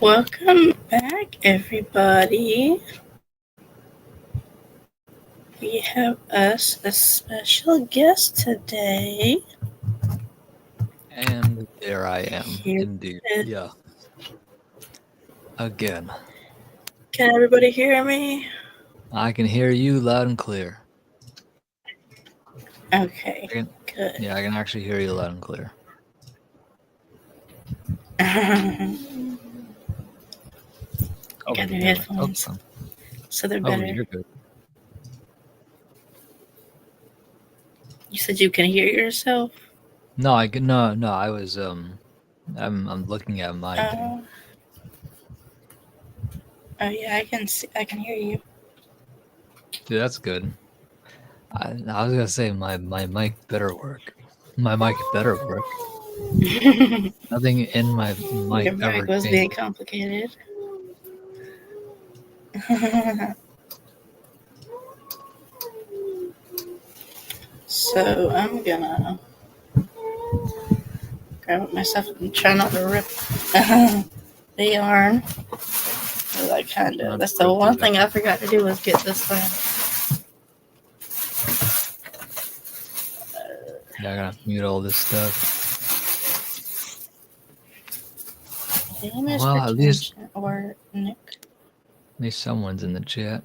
Welcome back, everybody. We have us a special guest today. And there I am, Here indeed. it is. Yeah, again. Can everybody hear me? I can hear you loud and clear. Okay, I can, good. yeah, I can actually hear you loud and clear. I Oh, got you new hear headphones, myself? so they're Oh, better. you're good. You said you can hear yourself? No, I can. No. I was I'm looking at my thing. Oh, oh yeah, I can see. I can hear you. Dude, that's good. I was gonna say my mic better work. My mic better work. Nothing in my mic Your mic ever was being changes. complicated. So I'm gonna grab it myself and try not to rip the yarn. Not That's the rip one the thing I forgot to do was get this thing. Yeah, I gotta mute all this stuff. Hey, Miss Well, Retention or Nick. at least someone's in the chat,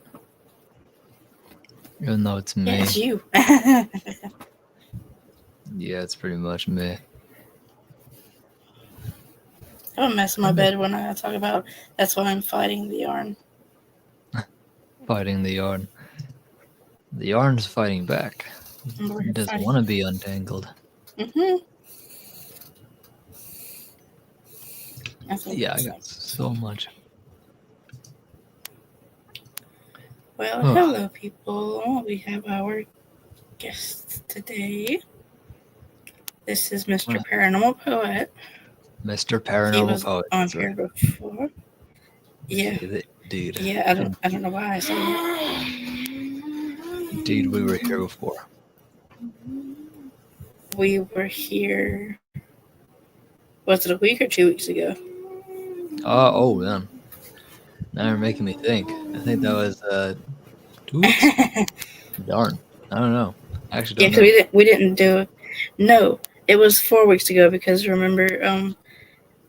even though it's Yeah, me. it's you. Yeah, it's pretty much me. I have a mess in my bed when I talk about that's why I'm fighting the yarn. Fighting the yarn. The yarn's fighting back. It doesn't want to be untangled. Mm-hmm. Yeah, I got so much. Well, hello, people. We have our guest today. This is Mr. Paranormal Poet. Mr. He Paranormal was Poet. on here before. Yeah. Indeed. Yeah, I don't know why I said that. Indeed, we were here before. We were here. Was it a week or 2 weeks ago? Oh, man. Now you're making me think. I think that was 2 weeks? Darn. I don't know. I actually Yeah, don't because know. we didn't do it. No, it was 4 weeks ago because remember,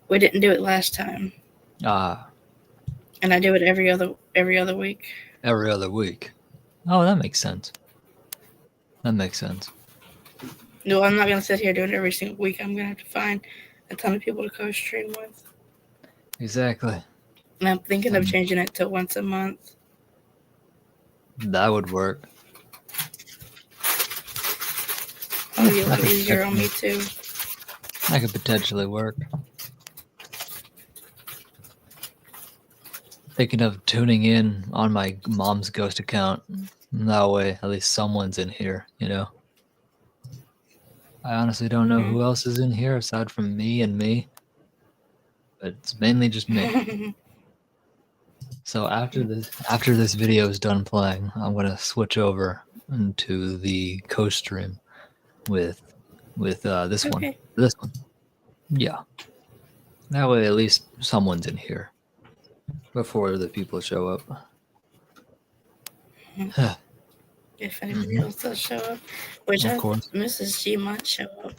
we didn't do it last time, Ah, and I do it every other week. every other week. Oh, that makes sense. That makes sense. No, I'm not gonna sit here doing it every single week. I'm gonna have to find a ton of people to co-stream with, Exactly. and I'm thinking of changing it to once a month. That would work. It'll be a little easier on me too. That could potentially work. Thinking of tuning in on my mom's ghost account. That way, at least someone's in here, you know? I honestly don't know who else is in here aside from me and me. But it's mainly just me. So after this video is done playing, I'm gonna switch over into the Costream with this one. This one. Yeah. That way at least someone's in here before the people show up. If anybody else does show up, which Of course. Mrs. G might show up.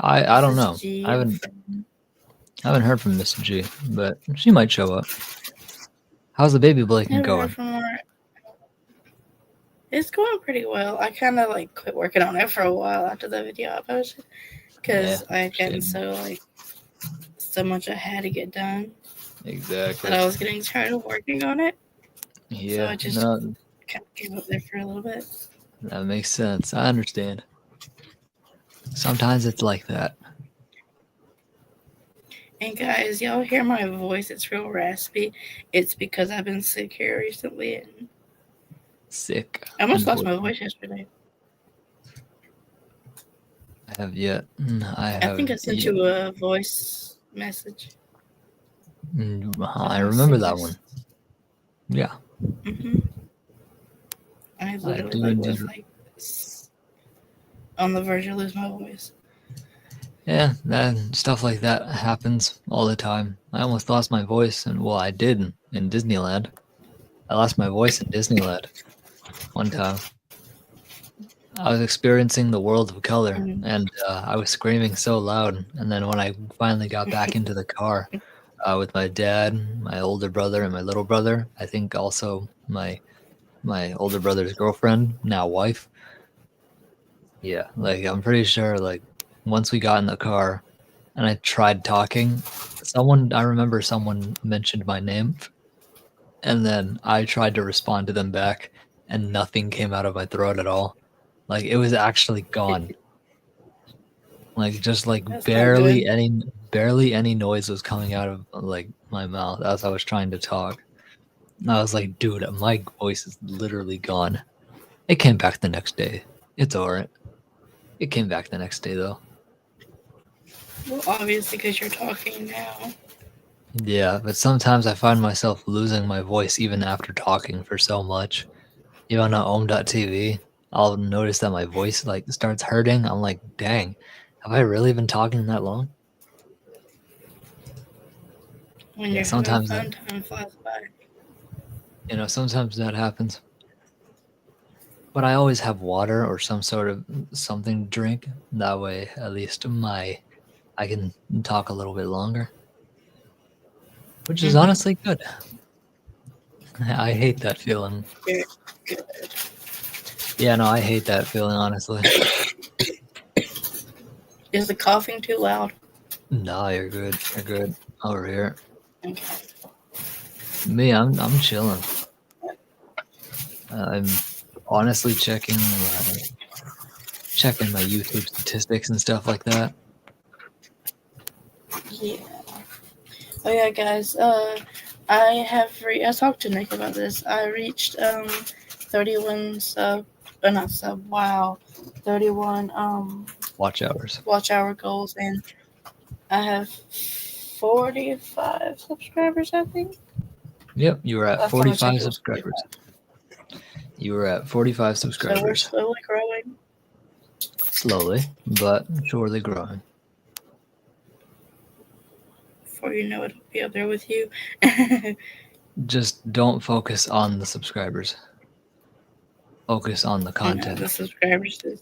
I don't know. I haven't heard from Miss G, but she might show up. How's the baby blanking going? It's going pretty well. I kind of quit working on it for a while after the video I posted because I had gotten so much I had to get done. Exactly. That I was getting tired of working on it. Yeah. So I just kind of gave up there for a little bit. That makes sense. I understand. Sometimes it's like that. And guys, y'all hear my voice? It's real raspy. It's because I've been sick here recently. And sick. I almost lost my voice yesterday. I have yet. I think I sent you a voice message. I remember that one. Yeah. Mm-hmm. I literally was on the verge of losing my voice. Yeah, stuff like that happens all the time. I almost lost my voice, and well, I did in Disneyland. I lost my voice in Disneyland one time. I was experiencing the world of color, Mm. and I was screaming so loud. And then when I finally got back into the car with my dad, my older brother, and my little brother, I think also my older brother's girlfriend, now wife. Yeah, like I'm pretty sure like once we got in the car and I tried talking, I remember someone mentioned my name, and then I tried to respond to them back and nothing came out of my throat at all. Like it was actually gone. Like just like That's not barely good. any noise was coming out of like my mouth as I was trying to talk. And I was like, dude, my voice is literally gone. It came back the next day. It's alright. It came back the next day though. Well, obviously, because you're talking now. Yeah, but sometimes I find myself losing my voice even after talking for so much. Even on Ohm.tv, I'll notice that my voice like starts hurting. I'm like, dang, have I really been talking that long? When Yeah, you're having fun, time flies by. sometimes that happens. But I always have water or some sort of something to drink. That way, at least I can talk a little bit longer, which is Mm-hmm. honestly good. I hate that feeling. Very good. Yeah, no, I hate that feeling, honestly. Is the coughing too loud? Nah, you're good. You're good over here. Okay. Me, I'm chilling. I'm honestly checking my YouTube statistics and stuff like that. Yeah. Oh yeah, guys. I talked to Nick about this. I reached 31 sub, but not sub. Wow, 31 Watch hours. watch hour goals, and I have 45 subscribers. I think Yep, you were at last time I checked, 45 it was subscribers. 45. You were at 45 So we're subscribers. slowly growing. Slowly, but surely growing. Before you know it, it'll be up there with you. Just don't focus on the subscribers. Focus on the Yeah, content. the subscribers is.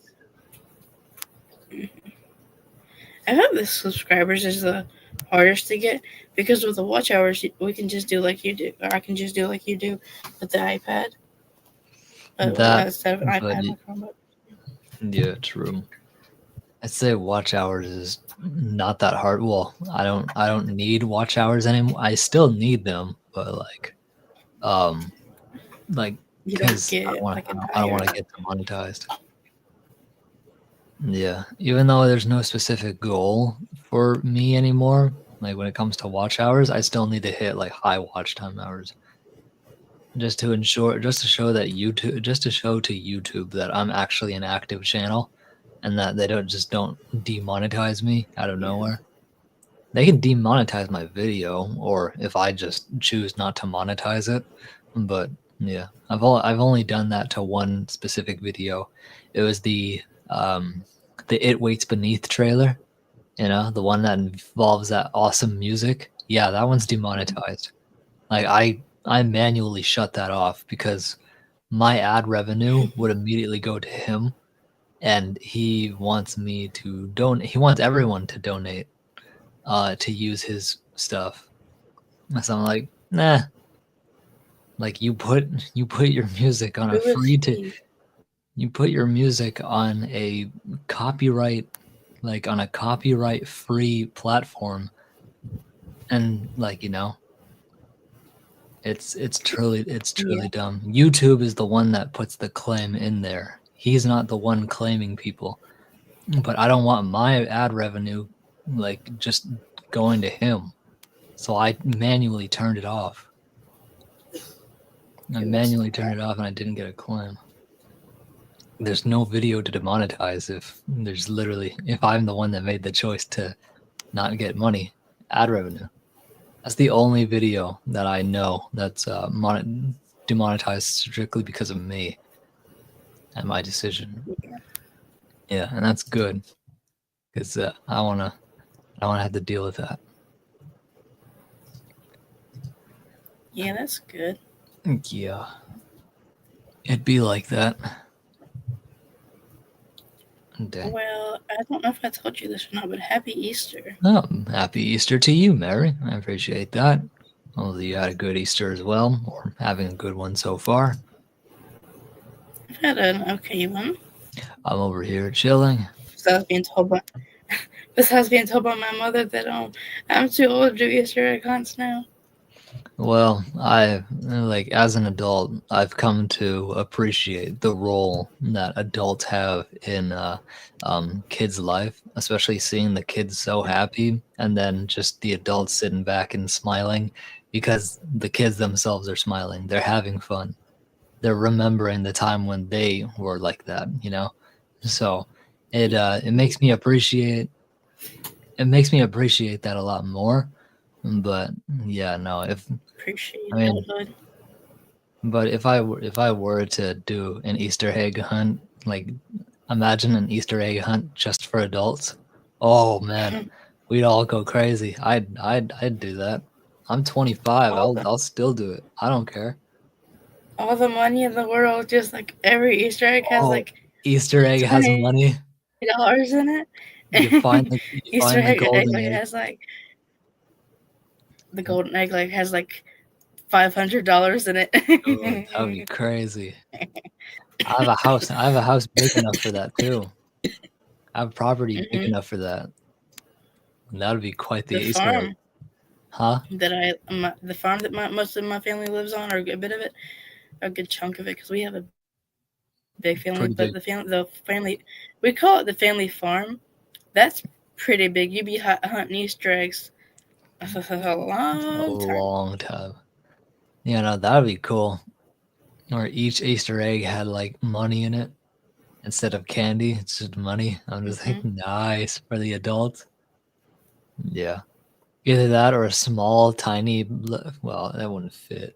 I thought the subscribers is the hardest to get because with the watch hours we can just do like you do, or I can just do like you do with the iPad, but That, instead of an but iPad, my Chromebook. yeah, true. I'd say watch hours is not that hard. Well, I don't need watch hours anymore. I still need them, but um like You don't because get like an I don't want to higher. get demonetized. Yeah, even though there's no specific goal for me anymore, like when it comes to watch hours, I still need to hit like high watch time hours just to ensure, just to show to YouTube that I'm actually an active channel and that they don't demonetize me out of Yeah, nowhere. They can demonetize my video, or if I just choose not to monetize it. But yeah, I've only done that to one specific video. It was the It Waits Beneath trailer. The one that involves that awesome music. Yeah, that one's demonetized. Like I manually shut that off because my ad revenue would immediately go to him, and he wants me to donate. He wants everyone to donate to use his stuff. So I'm like, nah. Like you put your music on a who is free to he? you put your music on a copyright on a copyright free platform, and it's Yeah, truly dumb. YouTube is the one that puts the claim in there. He's not the one claiming people. But I don't want my ad revenue just going to him. So I manually turned it off. I it was manually turned crap. it off and I didn't get a claim. There's no video to demonetize if I'm the one that made the choice to not get money, ad revenue. That's the only video that I know that's demonetized strictly because of me and my decision. Yeah, and that's good. because I wanna have to deal with that. Yeah, that's good. Yeah, it'd be like that. Dang. Well, I don't know if I told you this or not, but Happy Easter. Oh, happy Easter to you, Mary. I appreciate that. Hopefully you had a good Easter as well, or having a good one so far. I've had an okay one. I'm over here chilling. Besides being told by, besides being told by my mother that I'm too old to do Easter egg hunts now. Well, I like as an adult, I've come to appreciate the role that adults have in kids' life, especially seeing the kids so happy, and then just the adults sitting back and smiling because the kids themselves are smiling. They're having fun. They're remembering the time when they were like that, you know. So it makes me appreciate that a lot more. But yeah, no, if Appreciate I mean, adulthood. but if I were to do an Easter egg hunt, like imagine an Easter egg hunt just for adults. Oh man, we'd all go crazy. I'd do that. I'm 25. all the I'll still do it. I don't care. all the money in the world, just like every Easter egg has Oh, like Easter egg has money. $20 in it. You Easter find the egg golden like egg. has like the golden egg like has like $500 in it. Oh, that would be crazy. I have a house. I have a house big enough for that too. I have property big hmm enough for that. And that would be quite the The Easter egg. farm Huh? the farm that most of my family lives on, or a good bit of it, a good chunk of it, because we have a big family. But Pretty big. the family, we call it the family farm. That's pretty big. You be hunting Easter eggs a A long time. long time. Yeah, no, that would be cool. Or each Easter egg had like money in it instead of candy. It's just money. I'm just like, hmm nice for the adults. Yeah. Either that or a small, tiny, well, that wouldn't fit.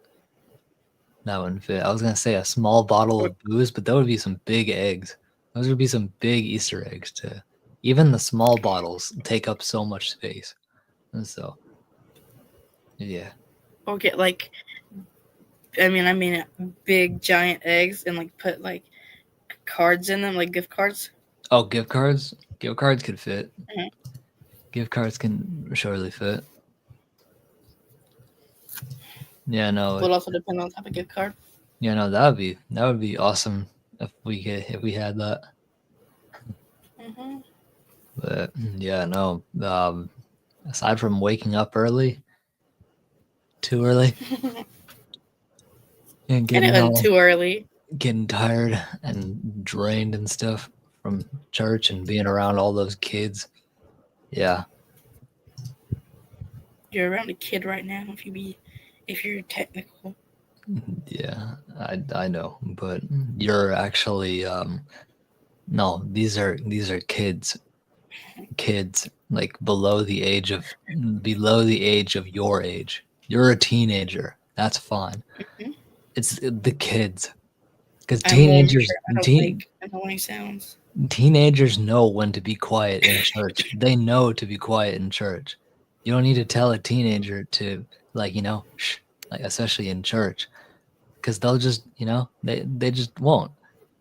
That wouldn't fit. I was gonna say a small bottle of booze, but that would be some big eggs. Those would be some big Easter eggs too. Even the small bottles take up so much space. And so, yeah. Or get like, big giant eggs and like put like cards in them, like gift cards. Oh, gift cards? Gift cards could fit. Mhm. Gift cards can surely fit. Yeah, no, Would also depend on the type of gift card. yeah, no, that would be awesome if we had that. hmm But yeah, no. Aside from waking up early, too early, and And it wasn't too early. getting tired and drained and stuff from church and being around all those kids. Yeah, You're around a kid right now. If you're technical. yeah, I know, but you're actually no, these are kids like below the age of your age. You're a teenager. That's fine. hmm It's the kids because I'm more mature. I don't make annoying sounds. teenagers know when to be quiet in church. They know to be quiet in church. You don't need to tell a teenager to like, shh, like especially in church because they'll just, they just won't.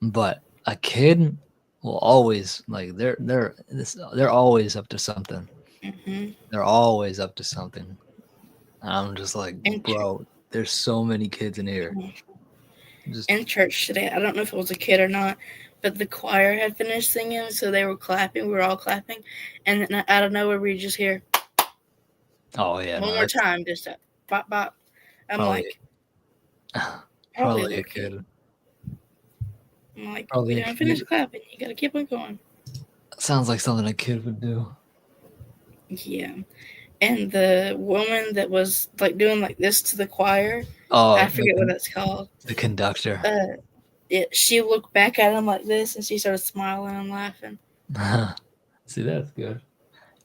But a kid will always like they're always up to something. hmm They're always up to something. And I'm just like, In, ch- bro, there's so many kids in here. Just in church today, I don't know if it was a kid or not, but the choir had finished singing, so they were clapping. We were all clapping, and then out of nowhere, we just hear oh yeah, one no, more that's time, just a bop bop. I'm probably like, probably a probably a little kid. kid. I'm like, we Probably a didn't finish kid. clapping. You gotta keep on going. Sounds like something a kid would do. Yeah. And the woman that was like doing like this to the choir, I Oh, forget what that's called. the conductor. She looked back at him like this, and she started smiling and laughing. See, that's good.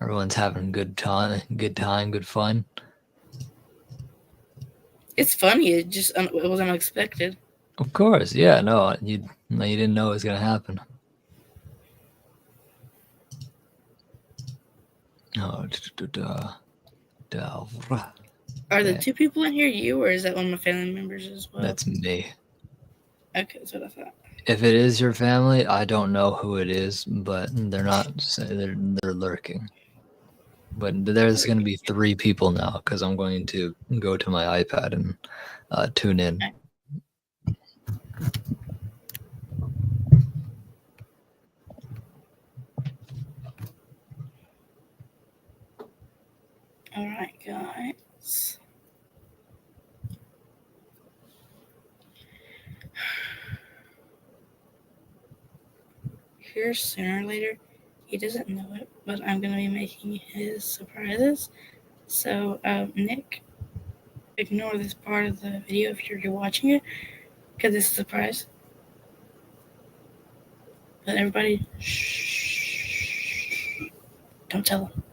Everyone's having good time, good fun. It's funny. It was unexpected. Of course, yeah. No, you didn't know it was gonna happen. Oh, Are the yeah, two people in here you, or is that one of my family members as well? that's me. Okay, that's what I thought. If it is your family, I don't know who it is, but they're not. They're lurking. But there's going to be 3 people now because I'm going to go to my iPad and tune in. All right, guys. Here, sooner or later, he doesn't know it, but I'm gonna be making his surprises. So, Nick, ignore this part of the video if you're watching it, because it's a surprise. But everybody, shh, don't tell him.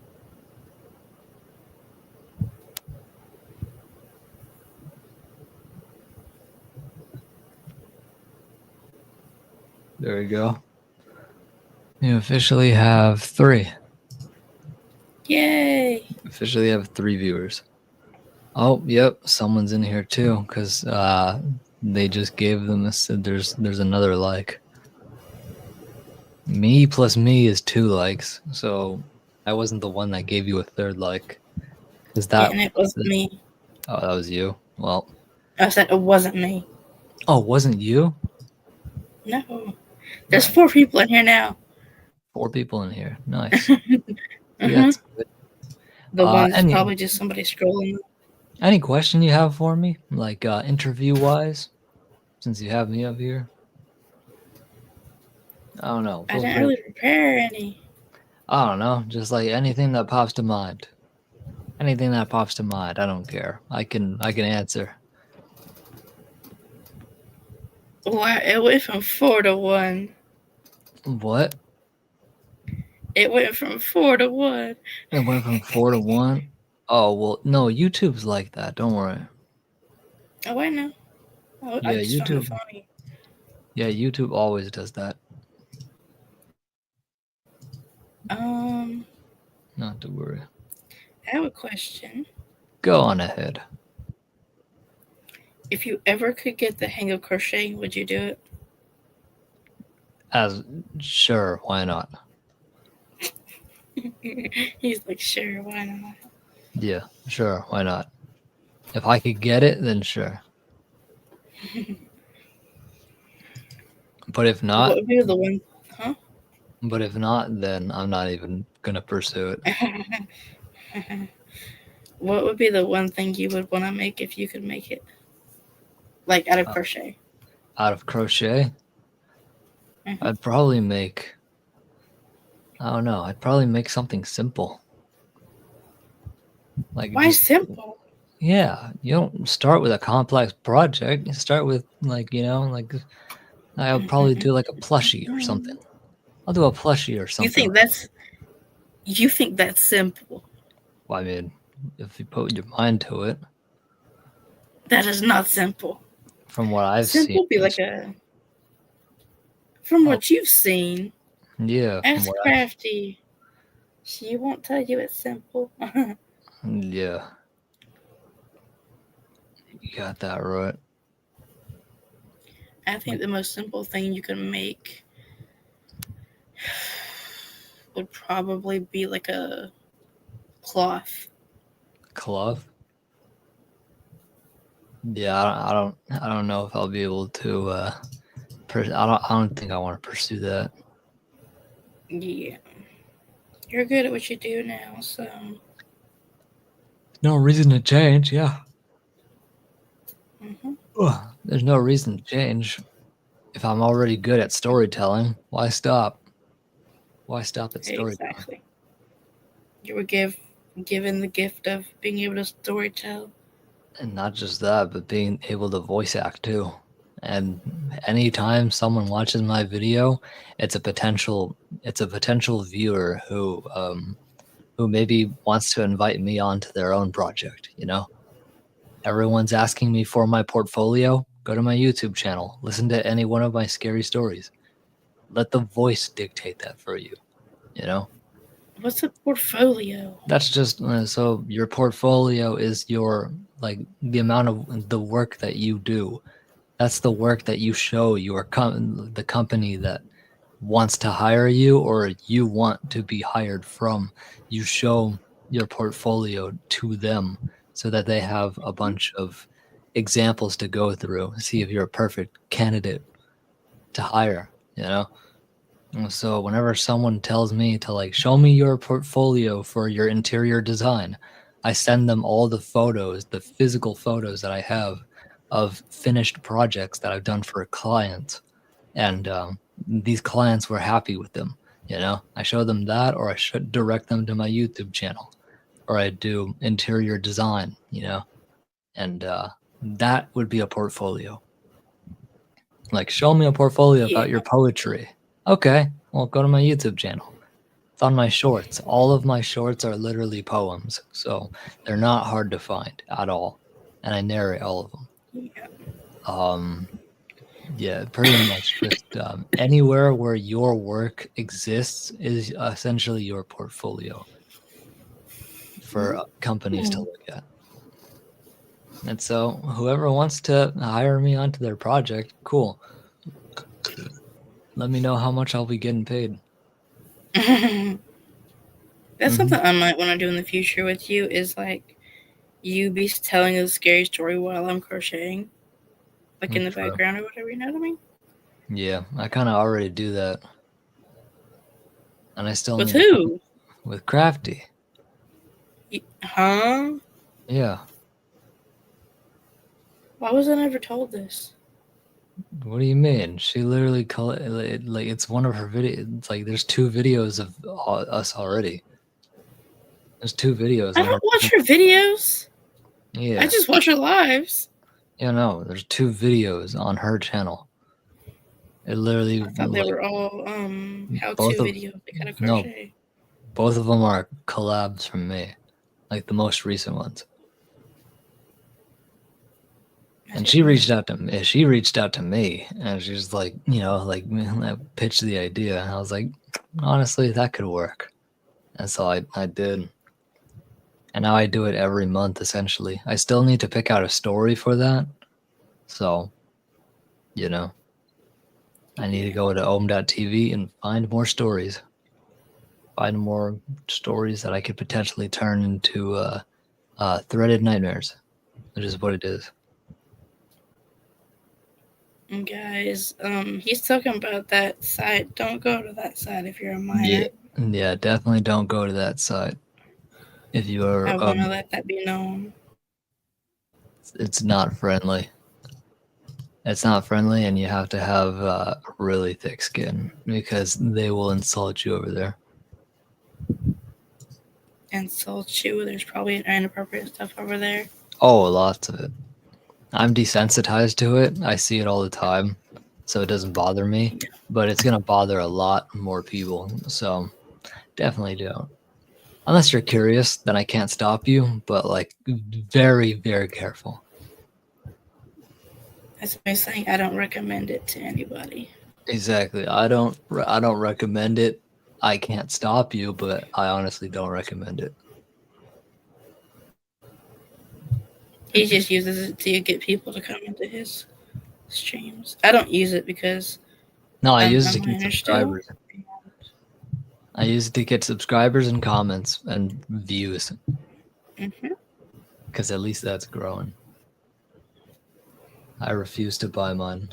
There we go. You officially have 3. Yay! Officially have 3 viewers. Oh, yep, someone's in here too because they just gave them this. There's another like. Me plus me is 2 likes, so I wasn't the one that gave you a 3rd like. Is that? Yeah, and it wasn't me. Oh, that was you. Well, I said it wasn't me. oh, wasn't you? No. There's 4 people in here now. 4 people in here. Nice. See, Uh-huh. that's good. The one's Any probably just somebody scrolling. any question you have for me, like interview wise, since you have me up here? I don't know. I Feel didn't free. really prepare any. I don't know. Just like anything that pops to mind. Anything that pops to mind. I don't care. I can answer. Wow, it went from 4 to 1. What? It went from 4 to 1. It went from 4 to 1. Oh well, no. YouTube's like that. Don't worry. Oh, I know. I Yeah, just found it YouTube. funny. Yeah, YouTube always does that. Not to worry. I have a question. Go on ahead. If you ever could get the hang of crocheting, would you do it? As sure, why not? He's like, sure, why not? Yeah, sure, why not? If I could get it, then sure. But if not, What would be the one? Huh? but if not, then I'm not even gonna pursue it. What would be the one thing you would want to make if you could make it? Like out of crochet? Out of crochet, I'd probably make. I don't know. I'd probably make something simple. Like Why just simple? yeah. You don't start with a complex project. You start with like like I'll probably do like a plushie or something. I'll do a plushie or something. You think that's simple? Well, I mean, if you put your mind to it. That is not simple. From what I've simple seen. Be like a. From what you've seen. Yeah. Ask Crafty. She won't tell you it's simple. Yeah. You got that right. I think the most simple thing you can make would probably be like a cloth. Cloth? Yeah, I don't know if I'll be able to I don't think I want to pursue that. Yeah. You're good at what you do now, so no reason to change, yeah. Mm-hmm. There's no reason to change. If I'm already good at storytelling, why stop? Why stop at storytelling? Exactly. You were given the gift of being able to storytell. And not just that, but being able to voice act too. And anytime someone watches my video, it's a potential viewer who maybe wants to invite me onto their own project, Everyone's asking me for my portfolio. Go to my YouTube channel. Listen to any one of my scary stories. Let the voice dictate that for you, What's a portfolio? That's just so your portfolio is your like the amount of the work that you do. That's the work that you show the company that wants to hire you or you want to be hired from. You show your portfolio to them so that they have a bunch of examples to go through, see if you're a perfect candidate to hire, you know? And so whenever someone tells me to like show me your portfolio for your interior design, I send them all the photos, the physical photos that I have of finished projects that I've done for clients, and these clients were happy with them. You know, I show them that, or I should direct them to my YouTube channel, or I do interior design. You know, and that would be a portfolio. Like, show me a portfolio Yeah. about your poetry. Okay, well, go to my YouTube channel. It's on my shorts. All of my shorts are literally poems, so they're not hard to find at all, and I narrate all of them. Yeah. Um, yeah, pretty much just anywhere where your work exists is essentially your portfolio for companies to Ooh. look at. And so, whoever wants to hire me onto their project, cool. Let me know how much I'll be getting paid. That's Hmm. something I might want to do in the future with you. Is like you be telling a scary story while I'm crocheting, like in the True. background or whatever. You know what I mean? Yeah, I kind of already do that, and I still With need to come who? with Crafty. Huh? Yeah. Why was I never told this? What do you mean? She literally call it like it's one of her videos. It's like there's 2 videos of us already. There's 2 videos I on her. don't watch her videos. I Yeah. just watch her lives. Yeah, no, there's 2 videos on her channel. It literally I thought they like were all how-to both of videos. They kind of no, crochet. both of them are collabs from me, like the most recent ones. I And she didn't know. reached out to me. She reached out to me, and she's like, you know, like I pitched the idea, and I was like, honestly, that could work. And so I did, and now I do it every month essentially. I still need to pick out a story for that, so you know, I need to Yeah. go to ohm.tv and find more stories. Find more stories that I could potentially turn into threaded nightmares, which is what it is. And guys, he's talking about that site. Don't go to that site if you're a Yeah, minor. yeah, definitely don't go to that site if you are. I want to let that be known. It's not friendly. It's not friendly, and you have to have really thick skin because they will insult you over there. Insult you. There's probably inappropriate stuff over there. Oh, lots of it. I'm desensitized to it. I see it all the time, so it doesn't bother me. Yeah. But it's gonna bother a lot more people, so definitely don't. Unless you're curious, then I can't stop you. But like, very, very careful. That's me saying I don't recommend it to anybody. Exactly. I don't recommend it. I can't stop you, but I honestly don't recommend it. He just uses it to get people to come into his streams. I don't use it because No, I I'm use a it to get minor still. subscribers. I use it to get subscribers and comments and views, Mm-hmm. because at least that's growing. I refuse to buy mine.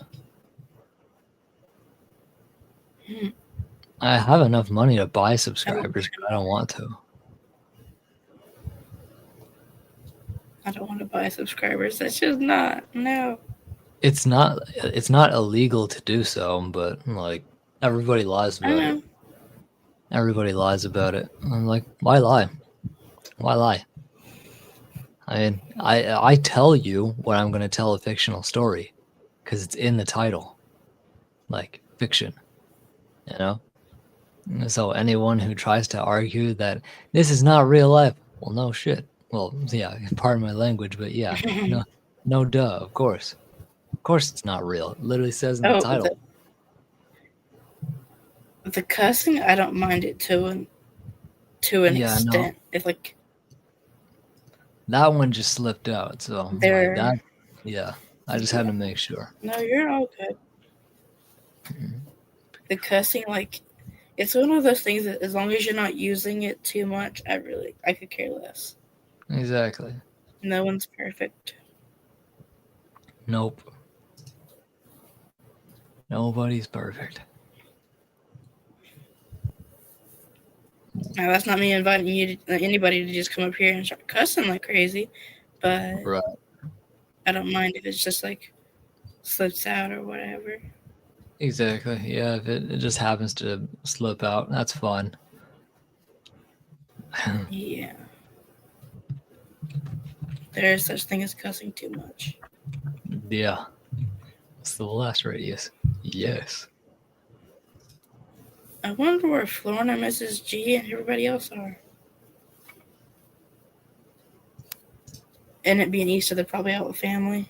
Hmm. I have enough money to buy I don't, subscribers, but I don't want to. I don't want to buy subscribers. That's just not. No. It's not illegal to do so, but like everybody lies I about it. know. Everybody lies about it. I'm like, why lie? Why lie? I mean, I tell you what I'm going to tell a fictional story because it's in the title, like fiction, you know? So anyone who tries to argue that this is not real life, well, no shit. Well, yeah, pardon my language, but yeah, no, no, duh, of course. Of course it's not real. It literally says in the Oh, title. the cussing. I don't mind it too, and to an Yeah, no, extent. It's like that one just slipped out. So like they're that, yeah, I just had yeah. to make sure. No, you're all good. Mhm. The cussing, like, it's one of those things that as long as you're not using it too much, I could care less. Exactly. No one's perfect. Nope. Nobody's perfect. Now that's not me inviting anybody to just come up here and start cussing like crazy, but Right. I don't mind if it's just like slips out or whatever. Exactly. Yeah, if it just happens to slip out, that's fine. Yeah, there is such thing as cussing too much. Yeah. It's the last radius. Yes. I wonder where Florida, Mrs. G, and everybody else are. And it being Easter, they're probably out with family.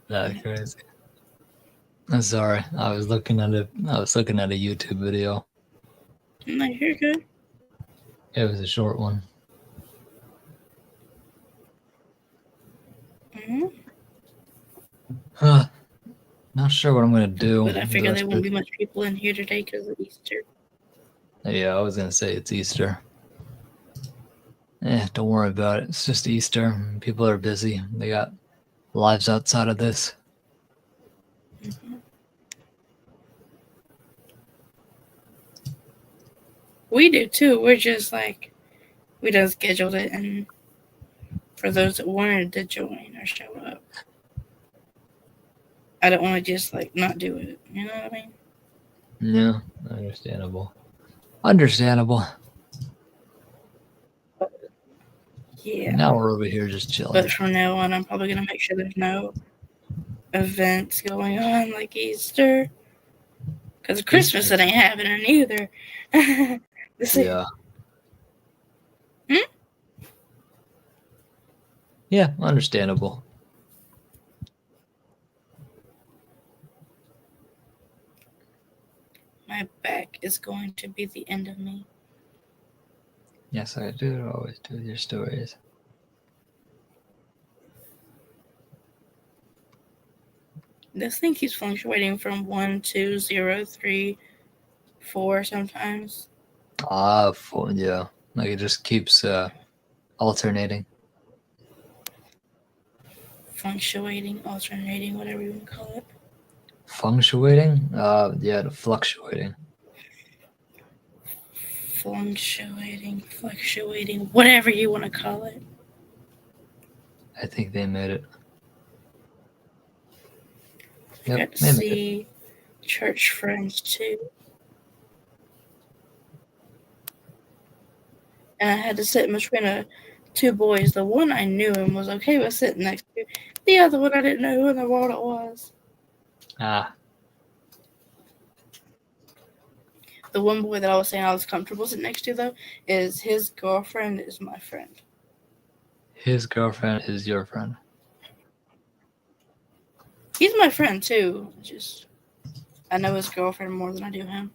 That's crazy. I'm sorry. I was looking at a YouTube video. No, you're good. It was a short one. Mm-hmm. Not sure what I'm gonna do But I the figure rest there of won't it. be much people in here today because of Easter. Yeah, I was gonna say it's Easter. Don't worry about it. It's just Easter. People are busy. They got lives outside of this. Mm-hmm. We do too. We're just like, we done scheduled it, and for those that wanted to join or show up, I don't want to just like not do it. You know what I mean? Yeah, understandable. Understandable. Yeah. Now we're over here just chilling. But from now on, I'm probably gonna make sure there's no events going on like Easter, because Christmas Easter. it ain't happening either. Yeah. Hmm? Yeah, understandable. My back is going to be the end of me. Yes, I do always do your stories. This thing keeps fluctuating from 1, 2, 0, 3, 4 sometimes. Yeah. Like it just keeps alternating. Fluctuating, alternating, whatever you want to call it. Functuating? Yeah, the fluctuating. Fluctuating, whatever you want to call it. I think they made it. I Yep, got to they made it. see church friends too. And I had to sit in between two boys. The one I knew and was okay with sitting next to. The other one I didn't know who in the world it was. Ah, The one boy that I was saying I was comfortable sitting next to, though, is his girlfriend is my friend. his girlfriend is your friend. He's my friend too. Just I know his girlfriend more than I do him.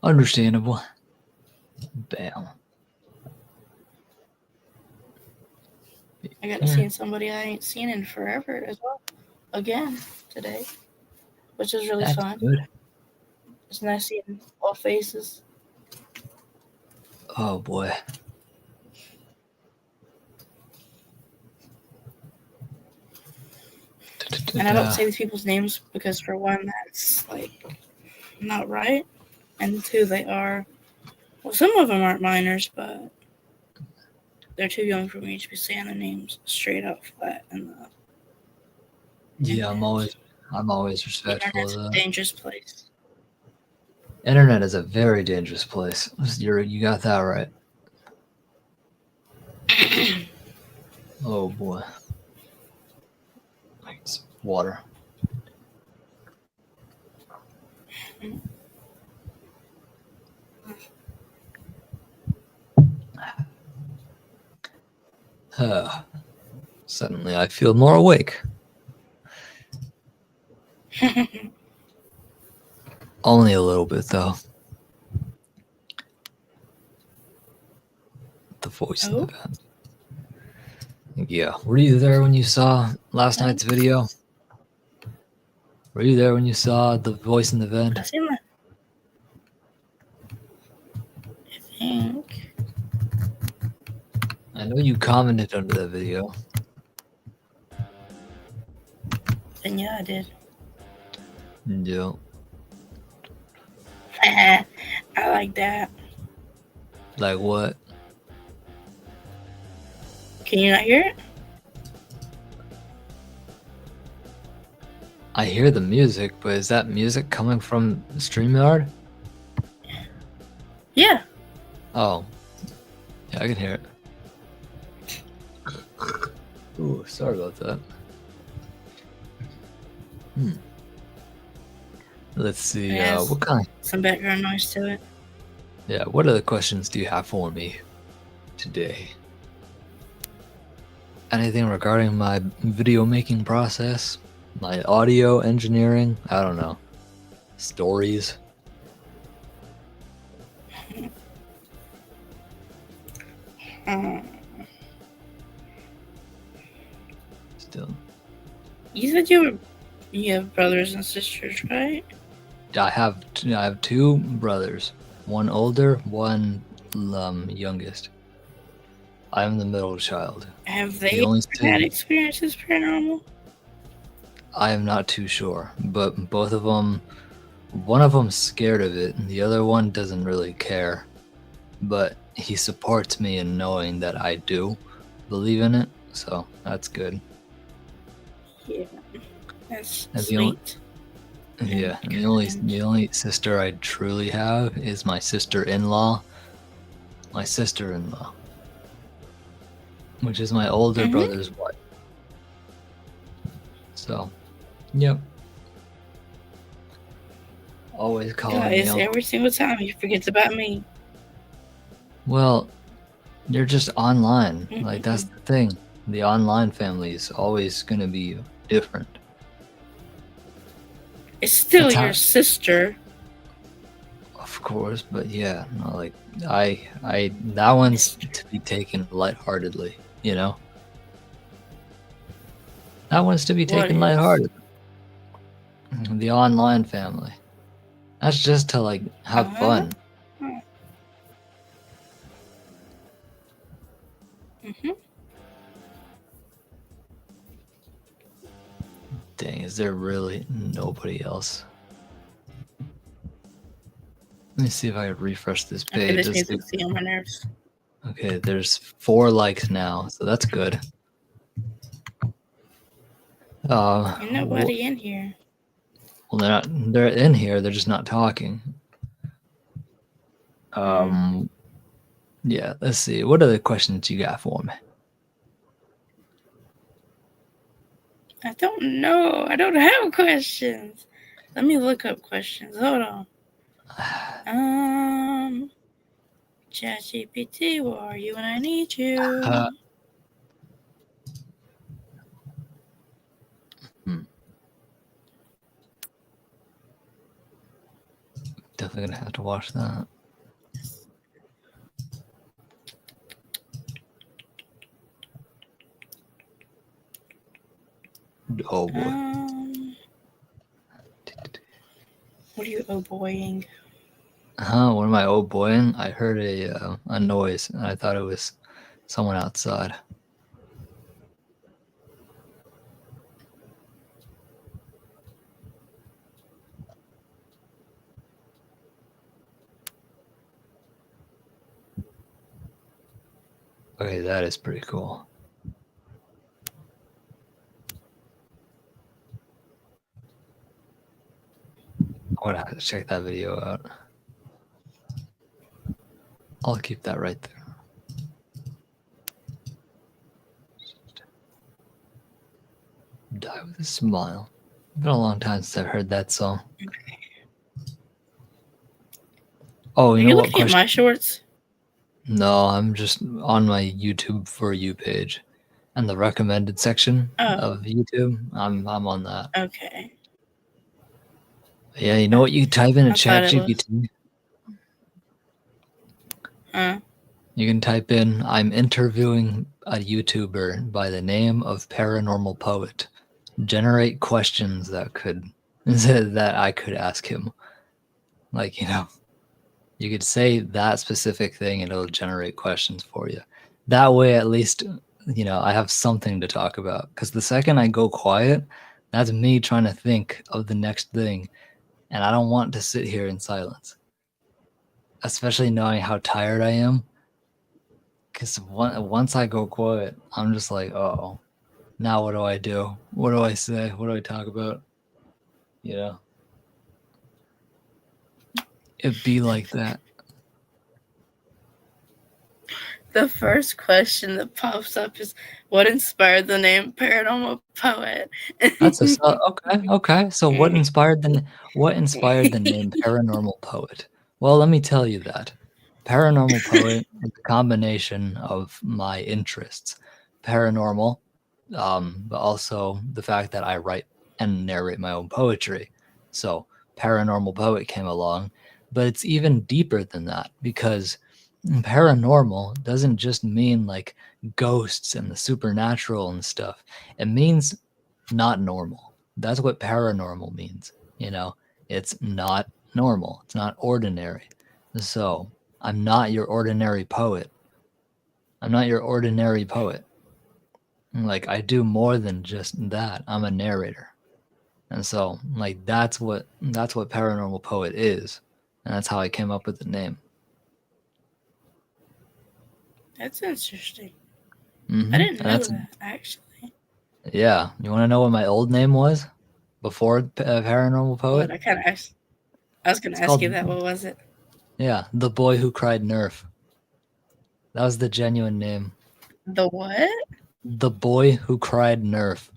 Understandable. Bam. I got to see somebody I ain't seen in forever as well. Again today, which is really That's fun. good. It's nice seeing all faces. Oh boy. And I don't say these people's names because, for one, that's like not right, and two, they are. Well, some of them aren't minors, but they're too young for me to be saying their names straight out flat in the Yeah, internet. I'm always The respectful internet's of a that. dangerous place. Internet is a very dangerous place. You got that right. Oh boy. It's water. Suddenly I feel more awake. Only a little bit, though. The voice in the Oh, vent. Yeah. Were you there when you saw last oh, night's video? Were you there when you saw the voice in the vent? I see my. I think. I know you commented under that video. Then yeah, I did. Yeah. I like that. Like what? Can you not hear it? I hear the music, but is that music coming from StreamYard? Yeah. Oh. Yeah, I can hear it. Ooh, sorry about that. Let's see, It has what kind? some background noise to it. Yeah, what other questions do you have for me today? Anything regarding my video making process? My audio engineering? I don't know. Stories? Still. You said you have brothers and sisters, right? I have two brothers. One older, one youngest. I'm the middle child. Have The they only had two. experiences paranormal? I am not too sure, but both of them, one of them's scared of it, and the other one doesn't really care. But he supports me in knowing that I do believe in it, so that's good. Yeah, that's And sweet. yeah, and the only sister I truly have is my sister-in-law. My sister-in-law, which is my older brother's wife. So, yep. Always calling me uncle. Every single time he forgets about me. Well, you're just online. Like, that's the thing. The online family is always going to be different. It's still your sister. Of course, but yeah, no, like that one's to be taken lightheartedly, you know. That one's to be taken lightheartedly. The online family. That's just to like have fun. Dang, is there really nobody else? Let me see if I can refresh this page. Okay, this music's getting on my nerves. Okay, there's 4 likes now, so that's good. Ain't nobody in here. Well, they're in here, they're just not talking. Yeah, let's see. What other questions you got for me? I don't know. I don't have questions. Let me look up questions. Hold on. ChatGPT, where are you when I need you? Definitely gonna have to watch that. Oh boy. What are you oh boying? What am I oh boying? I heard a noise and I thought it was someone outside. Okay, that is pretty cool. I'm gonna have to check that video out. I'll keep that right there. Die with a smile. It's been a long time since I've heard that song. Oh, you know what? Are you looking at my shorts? No, I'm just on my YouTube For You page, and the recommended section of YouTube. I'm on that. Okay. Yeah, you know what you type in a I chat thought it was. GPT? Huh? You can type in, I'm interviewing a YouTuber by the name of Paranormal Poet. Generate questions that could that I could ask him. Like, you could say that specific thing and it'll generate questions for you. That way at least, I have something to talk about. Because the second I go quiet, that's me trying to think of the next thing. And I don't want to sit here in silence. Especially knowing how tired I am. Because once I go quiet, I'm just like, oh, now what do I do? What do I say? What do I talk about? You know, it'd be like that. The first question that pops up is, "What inspired the name Paranormal Poet?" That's okay. Okay. So what inspired the name Paranormal Poet? Well, let me tell you that. Paranormal Poet is a combination of my interests. Paranormal, but also the fact that I write and narrate my own poetry. So Paranormal Poet came along, but it's even deeper than that because paranormal doesn't just mean like ghosts and the supernatural and stuff. It means not normal. That's what paranormal means. It's not normal. It's not ordinary. So I'm not your ordinary poet. I'm not your ordinary poet. Like I do more than just that. I'm a narrator. And so like that's what paranormal poet is. And that's how I came up with the name. That's interesting. I And didn't know that's that actually. yeah. You want to know what my old name was before paranormal What poet? I kind of asked. I was gonna It's ask you called that. What was it? yeah, the boy who cried nerf. That was the genuine name. The what? The boy who cried nerf.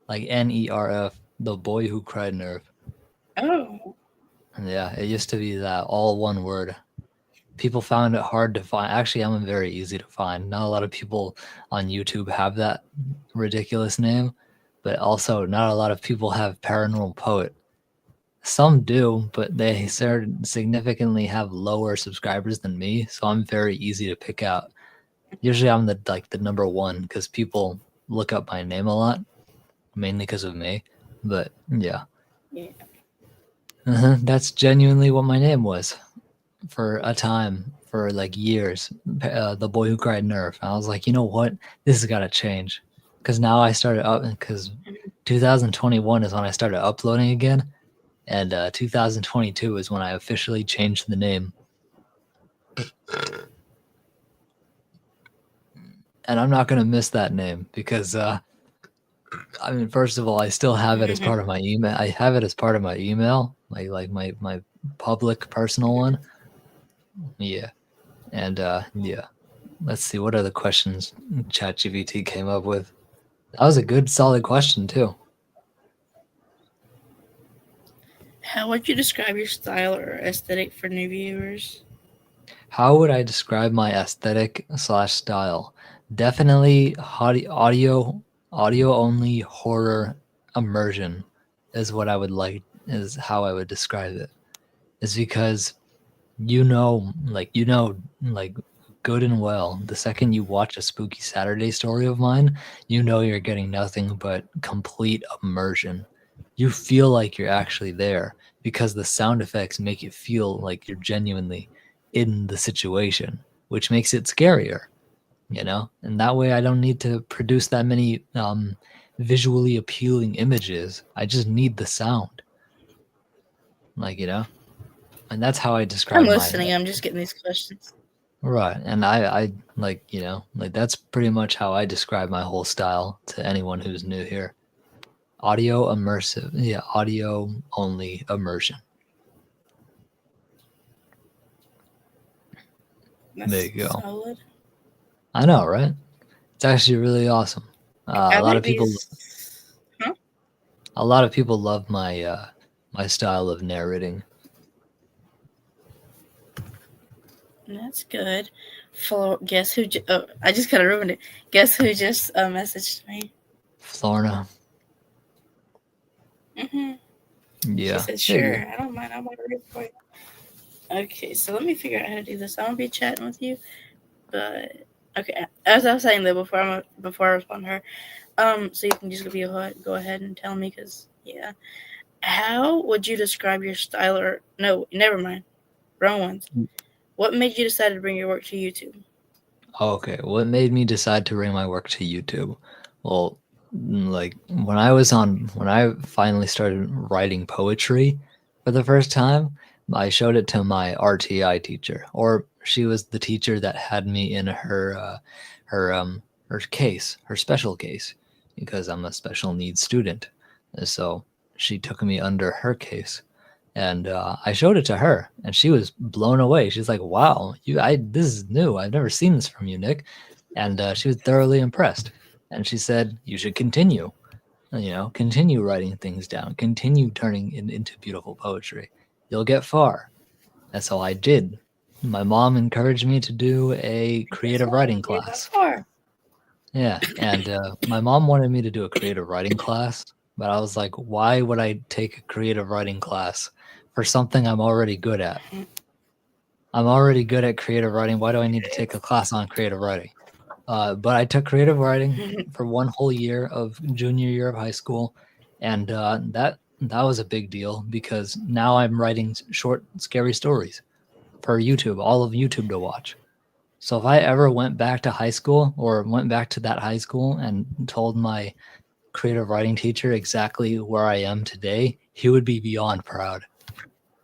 Like NERF. The boy who cried nerf. Oh, And yeah, it used to be that all one word. People found it hard to find. Actually, I'm very easy to find. Not a lot of people on YouTube have that ridiculous name, but also not a lot of people have paranormal poet. Some do, but they significantly have lower subscribers than me, so I'm very easy to pick out. Usually I'm the number one because people look up my name a lot, mainly because of me. But yeah, yeah. that's genuinely what my name was for a time, for like years. The boy who cried nerf. I was like, you know what? This has got to change because now I started up because 2021 is when I started uploading again, and 2022 is when I officially changed the name. And I'm not gonna miss that name because I mean, first of all, I still have it as part of my email. I have it as part of my email, like my public personal one. Yeah, and yeah. Let's see what other questions ChatGPT came up with. That was a good, solid question too. How would you describe your style or aesthetic for new viewers? How would I describe my aesthetic slash style? Definitely audio only horror immersion is what I would like. Is how I would describe it. Is because like good and well, the second you watch a Spooky Saturday story of mine, you're getting nothing but complete immersion. You feel like you're actually there because the sound effects make it feel like you're genuinely in the situation, which makes it scarier. And that way I don't need to produce that many visually appealing images. I just need the sound. Like. And that's how I I'm describe my listening. I'm just getting these questions. right. And I like that's pretty much how I describe my whole style to anyone who's new here. Audio immersive. Yeah, audio only immersion. There That's you go. solid. I know, right? It's actually really awesome. I A lot like of people these. Huh? a lot of people love my style of narrating. That's good. Guess who? Oh, I just kind of ruined it. Guess who just messaged me? Florna. Mm-hmm. She Yeah, said, figure. "Sure, I don't mind. I want to read for you." Okay, so let me figure out how to do this. I'm gonna be chatting with you, but okay. As I was saying though, before I respond to her, so you can just go ahead and tell me, cause yeah. How would you describe your style? Or no, never mind. Wrong ones. What made you decide to bring your work to YouTube? Okay, what made me decide to bring my work to YouTube? Well, like when I finally started writing poetry for the first time, I showed it to my RTI teacher, or she was the teacher that had me in her her case, her special case, because I'm a special needs student. And so she took me under her case, and I showed it to her, and she was blown away. She's like, "Wow, this is new. I've never seen this from you, Nick." And she was thoroughly impressed. And she said, "You should continue. Continue writing things down. Continue turning it into beautiful poetry. You'll get far." And so I did. My mom encouraged me to do a And guess creative what? writing You got class. far. Yeah, and my mom wanted me to do a creative writing class, but I was like, why would I take a creative writing class for something I'm already good at? I'm already good at creative writing. Why do I need to take a class on creative writing? But I took creative writing for one whole year of junior year of high school, and that was a big deal because now I'm writing short, scary stories for YouTube, all of YouTube to watch. So if I ever went back to high school or went back to that high school and told my creative writing teacher exactly where I am today, he would be beyond proud,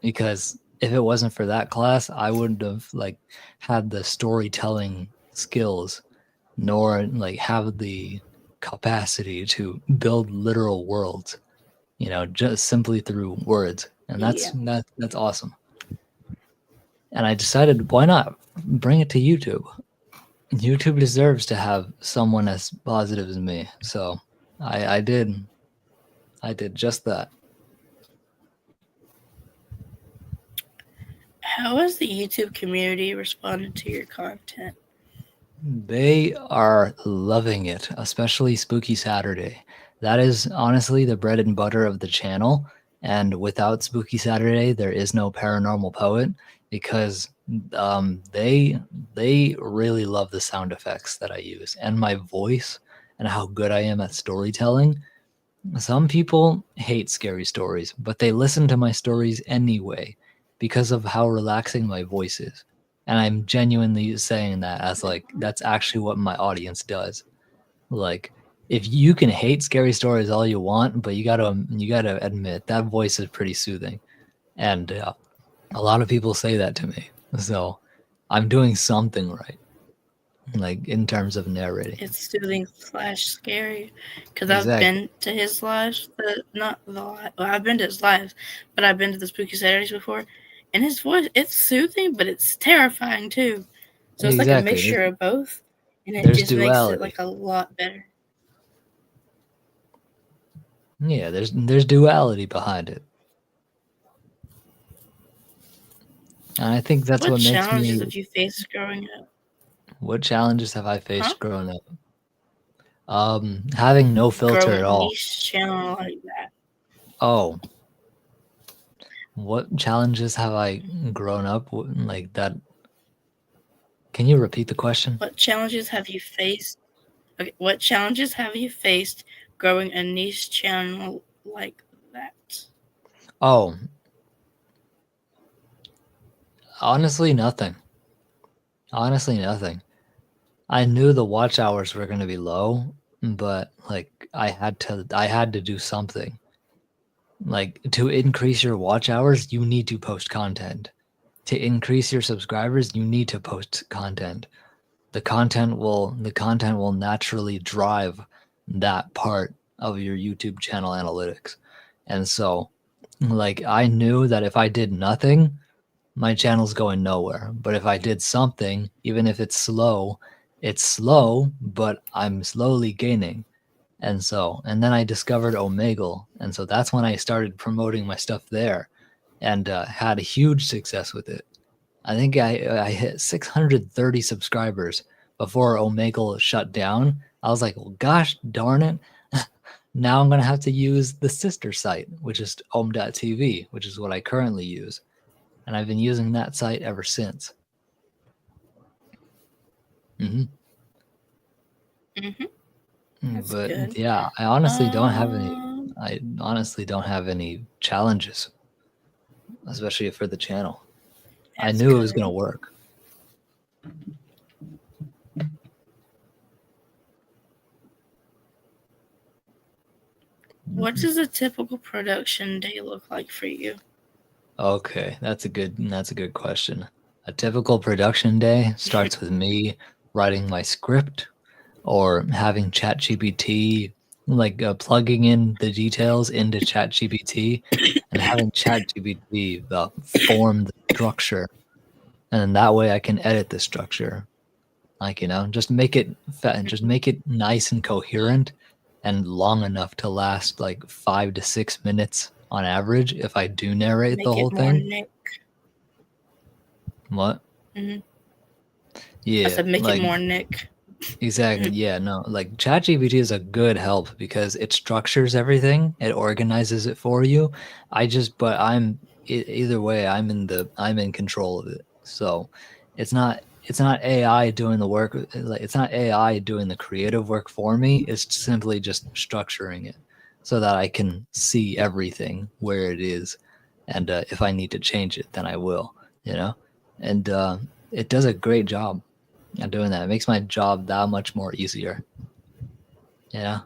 because if it wasn't for that class, I wouldn't have had the storytelling skills, nor have the capacity to build literal worlds, just simply through words. And Yeah. that's awesome. And I decided, why not bring it to YouTube? YouTube deserves to have someone as positive as me. So I did just that. How has the YouTube community responded to your content? They are loving it, especially Spooky Saturday. That is honestly the bread and butter of the channel. And without Spooky Saturday, there is no Paranormal Poet, because they really love the sound effects that I use and my voice and how good I am at storytelling. Some people hate scary stories, but they listen to my stories anyway because of how relaxing my voice is. And I'm genuinely saying that as that's actually what my audience does. Like, if you can hate scary stories all you want, but you gotta admit that voice is pretty soothing, and a lot of people say that to me. So I'm doing something right, like in terms of narrating. It's soothing slash scary, because I've Exactly. been to his lives. Not the live. Well, I've been to his lives, but I've been to the Spooky Saturdays before, and his voice, it's soothing, but it's terrifying too. So it's like a Exactly. mixture of both, and it There's just makes it duality. like a lot better. Yeah, there's duality behind it. And I think that's What what makes challenges me. have you faced growing up? What challenges have I Huh? faced growing up? Having no filter Growing at a all. niche channel like that. Oh, what challenges have I grown up like that? Can you repeat the question? What challenges have you faced? Okay, what challenges have you faced growing a niche channel like that? Oh, honestly, nothing. Honestly, nothing. I knew the watch hours were going to be low, but I had to do something. Like, to increase your watch hours, you need to post content. To increase your subscribers, you need to post content. The content will naturally drive that part of your YouTube channel analytics. And so, I knew that if I did nothing, my channel's going nowhere. But if I did something, even if it's slow, but I'm slowly gaining. And then I discovered Omegle. And so that's when I started promoting my stuff there, and had a huge success with it. I think I hit 630 subscribers before Omegle shut down. I was like, well, gosh darn it. Now I'm going to have to use the sister site, which is om.tv, which is what I currently use. And I've been using that site ever since. Mm-hmm. That's But good. yeah, I honestly don't have any. Um, I honestly don't have any challenges, especially for the channel. I that's knew it was going to good. work. What does a typical production day look like for you? Okay, that's a good question. A typical production day starts with me writing my script or having ChatGPT, like plugging in the details into ChatGPT and having ChatGPT form the structure, and then that way I can edit the structure. Like, just make it just Mhm. make it nice and coherent and long enough to last like 5 to 6 minutes on average if I do narrate the Make whole it more thing. Nick. What? Mm-hmm. I Yeah, said make it like more Nick. exactly. Yeah, no, like ChatGPT is a good help because it structures everything, it organizes it for you. But either way, I'm in control of it. So it's not AI doing the work. Like it's not AI doing the creative work for me. It's simply just structuring it so that I can see everything where it is, and if I need to change it, then I will. You know, and it does a great job at doing that. It makes my job that much more easier. Yeah.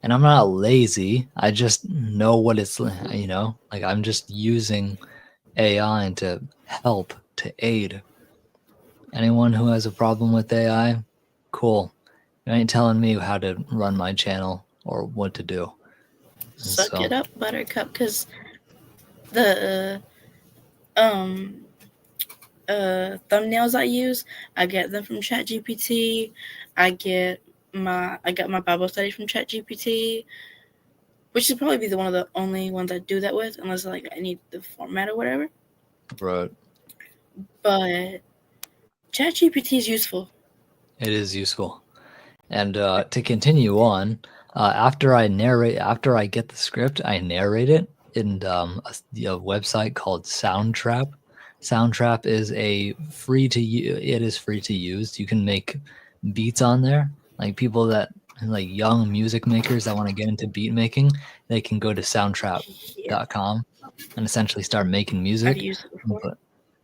And I'm not lazy. I just know what like I'm just using AI to help, to aid. Anyone who has a problem with AI, cool. You ain't telling me how to run my channel or what to do. And Suck so, it up, Buttercup, because the um thumbnails I use, I get them from ChatGPT. I got my Bible study from ChatGPT, which should probably be one of the only ones I do that with, unless like I need the format or whatever. bro, But ChatGPT is useful. it is useful. And to continue on, after I get the script, I narrate it in a website called Soundtrap. Soundtrap is it is free to use. You can make beats on there. Like people that like young music makers that want to get into beat making, they can go to Yeah, soundtrap.com and essentially start making I've music. used it before.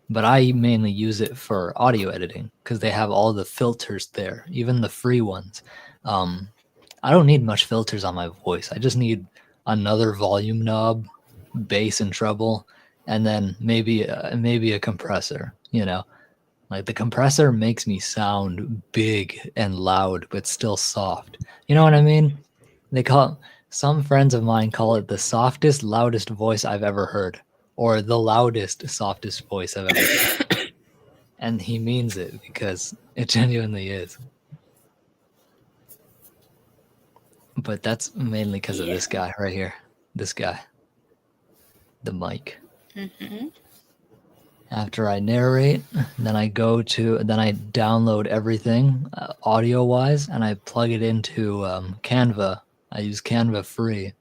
But I mainly use it for audio editing because they have all the filters there, even the free ones. Um, I don't need much filters on my voice. I just need another volume knob, bass and treble, and then maybe a compressor. Like the compressor makes me sound big and loud, but still soft. You know what I mean? They call Some friends of mine call it the softest, loudest voice I've ever heard, or the loudest, softest voice I've ever heard. And he means it because it genuinely is. But that's mainly because of Yeah. this guy right here. This guy, the mic. Mm-hmm. After I narrate, then I download everything audio wise and I plug it into Canva. I use Canva free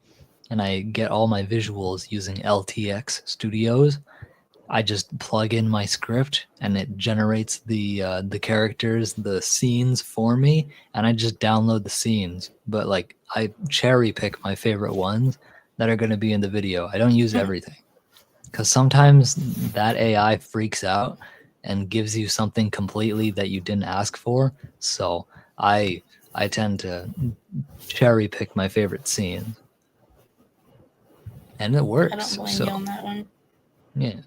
and I get all my visuals using LTX Studios. I just plug in my script and it generates the characters, the scenes for me, and I just download the scenes. But like I cherry pick my favorite ones that are going to be in the video. I don't use everything because sometimes that AI freaks out and gives you something completely that you didn't ask for. So I I tend to cherry pick my favorite scenes, and it I don't works. blame you So on that one. yeah.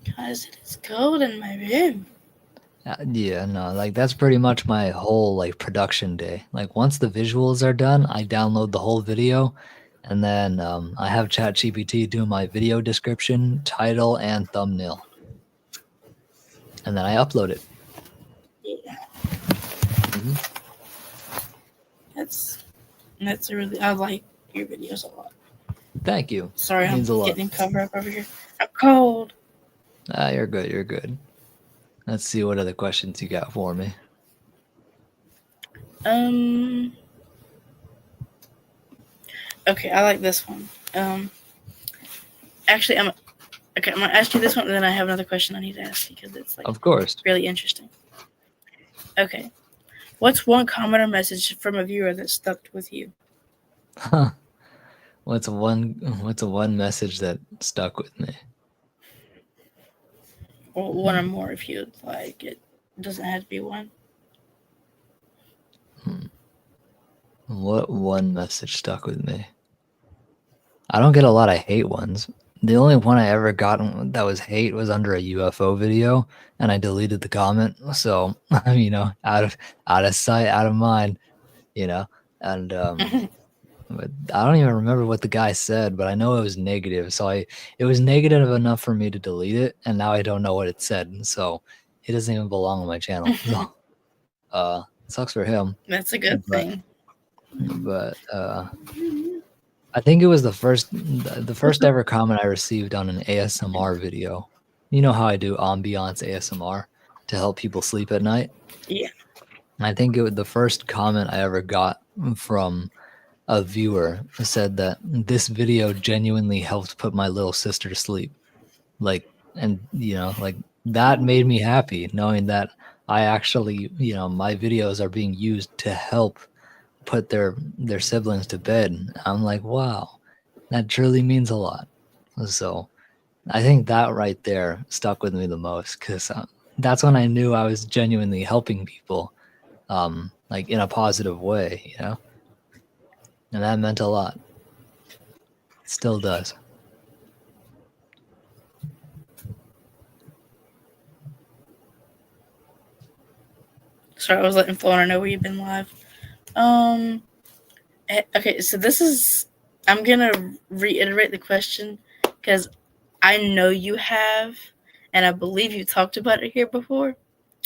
Because it is cold in my room. Yeah, no, like that's pretty much my whole like production day. Like once the visuals are done, I download the whole video, and then I have ChatGPT do my video description, title, and thumbnail, and then I upload it. Yeah. Hmm. That's that's a really I like your videos a lot. Thank you. Sorry, I'm Means a lot. getting cover up over here. I'm cold. You're good. You're good. Let's see what other questions you got for me. Um. Okay, I like this one. Actually, okay. I'm gonna ask you this one, and then I have another question I need to ask you because it's like Of course. really interesting. Okay, what's one comment or message from a viewer that stuck with you? Huh. What's one message that stuck with me? Or one or more, if you'd like. It doesn't have to be one. What one message stuck with me? I don't get a lot of hate ones. The only one I ever got that was hate was under a UFO video, and I deleted the comment. So out of sight, out of mind. And but I don't even remember what the guy said, but I know it was negative. So it was negative enough for me to delete it, and now I don't know what it said. So it doesn't even belong on my channel. So sucks for him. That's a good But thing. I think it was the first ever comment I received on an ASMR video. You know how I do ambiance ASMR to help people sleep at night? Yeah. I think it was the first comment I ever got from a viewer said that this video genuinely helped put my little sister to sleep. Like, and like that made me happy knowing that I actually, my videos are being used to help put their siblings to bed. I'm like, wow, that truly means a lot. So I think that right there stuck with me the most because that's when I knew I was genuinely helping people, like in a positive way, and that meant a lot. It still does. Sorry, I was letting Flora know where you've been live. Um. Okay, so this is. I'm gonna reiterate the question because I know you have, and I believe you talked about it here before.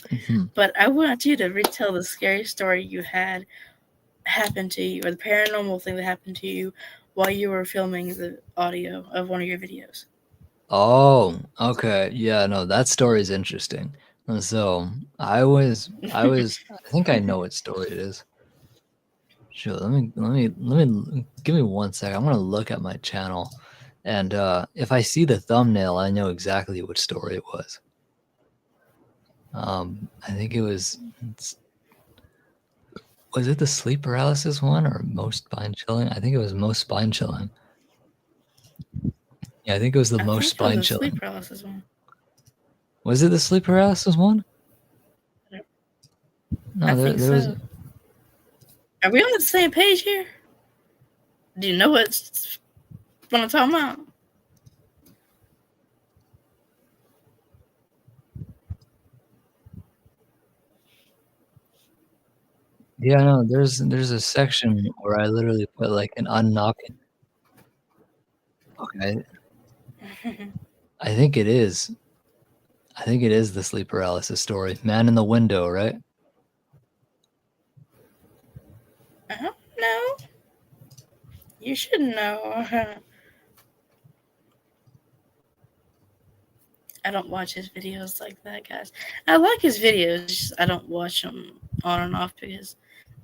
Mm-hmm. But I want you to retell the scary story you had happen to you, or the paranormal thing that happened to you while you were filming the audio of one of your videos. Oh, okay. Yeah, no, that story is interesting. So I think I know what story it is. Sure, let me give me 1 second. I'm gonna look at my channel, and if I see the thumbnail, I know exactly which story it was. I think was it the sleep paralysis one or most spine chilling? I think it was most spine chilling. Yeah, I think it was the I most think it was spine a sleep chilling. paralysis one. Was it the sleep paralysis one? I No, there think there was. so. Are we on the same page here? Do you know what I'm talking about? Yeah, no, there's a section where I literally put like an unknocking. Okay, I think it is. I think it is the sleep paralysis story. Man in the window, right? No, you should know. I don't watch his videos like that, guys. I like his videos, just I don't watch them on and off because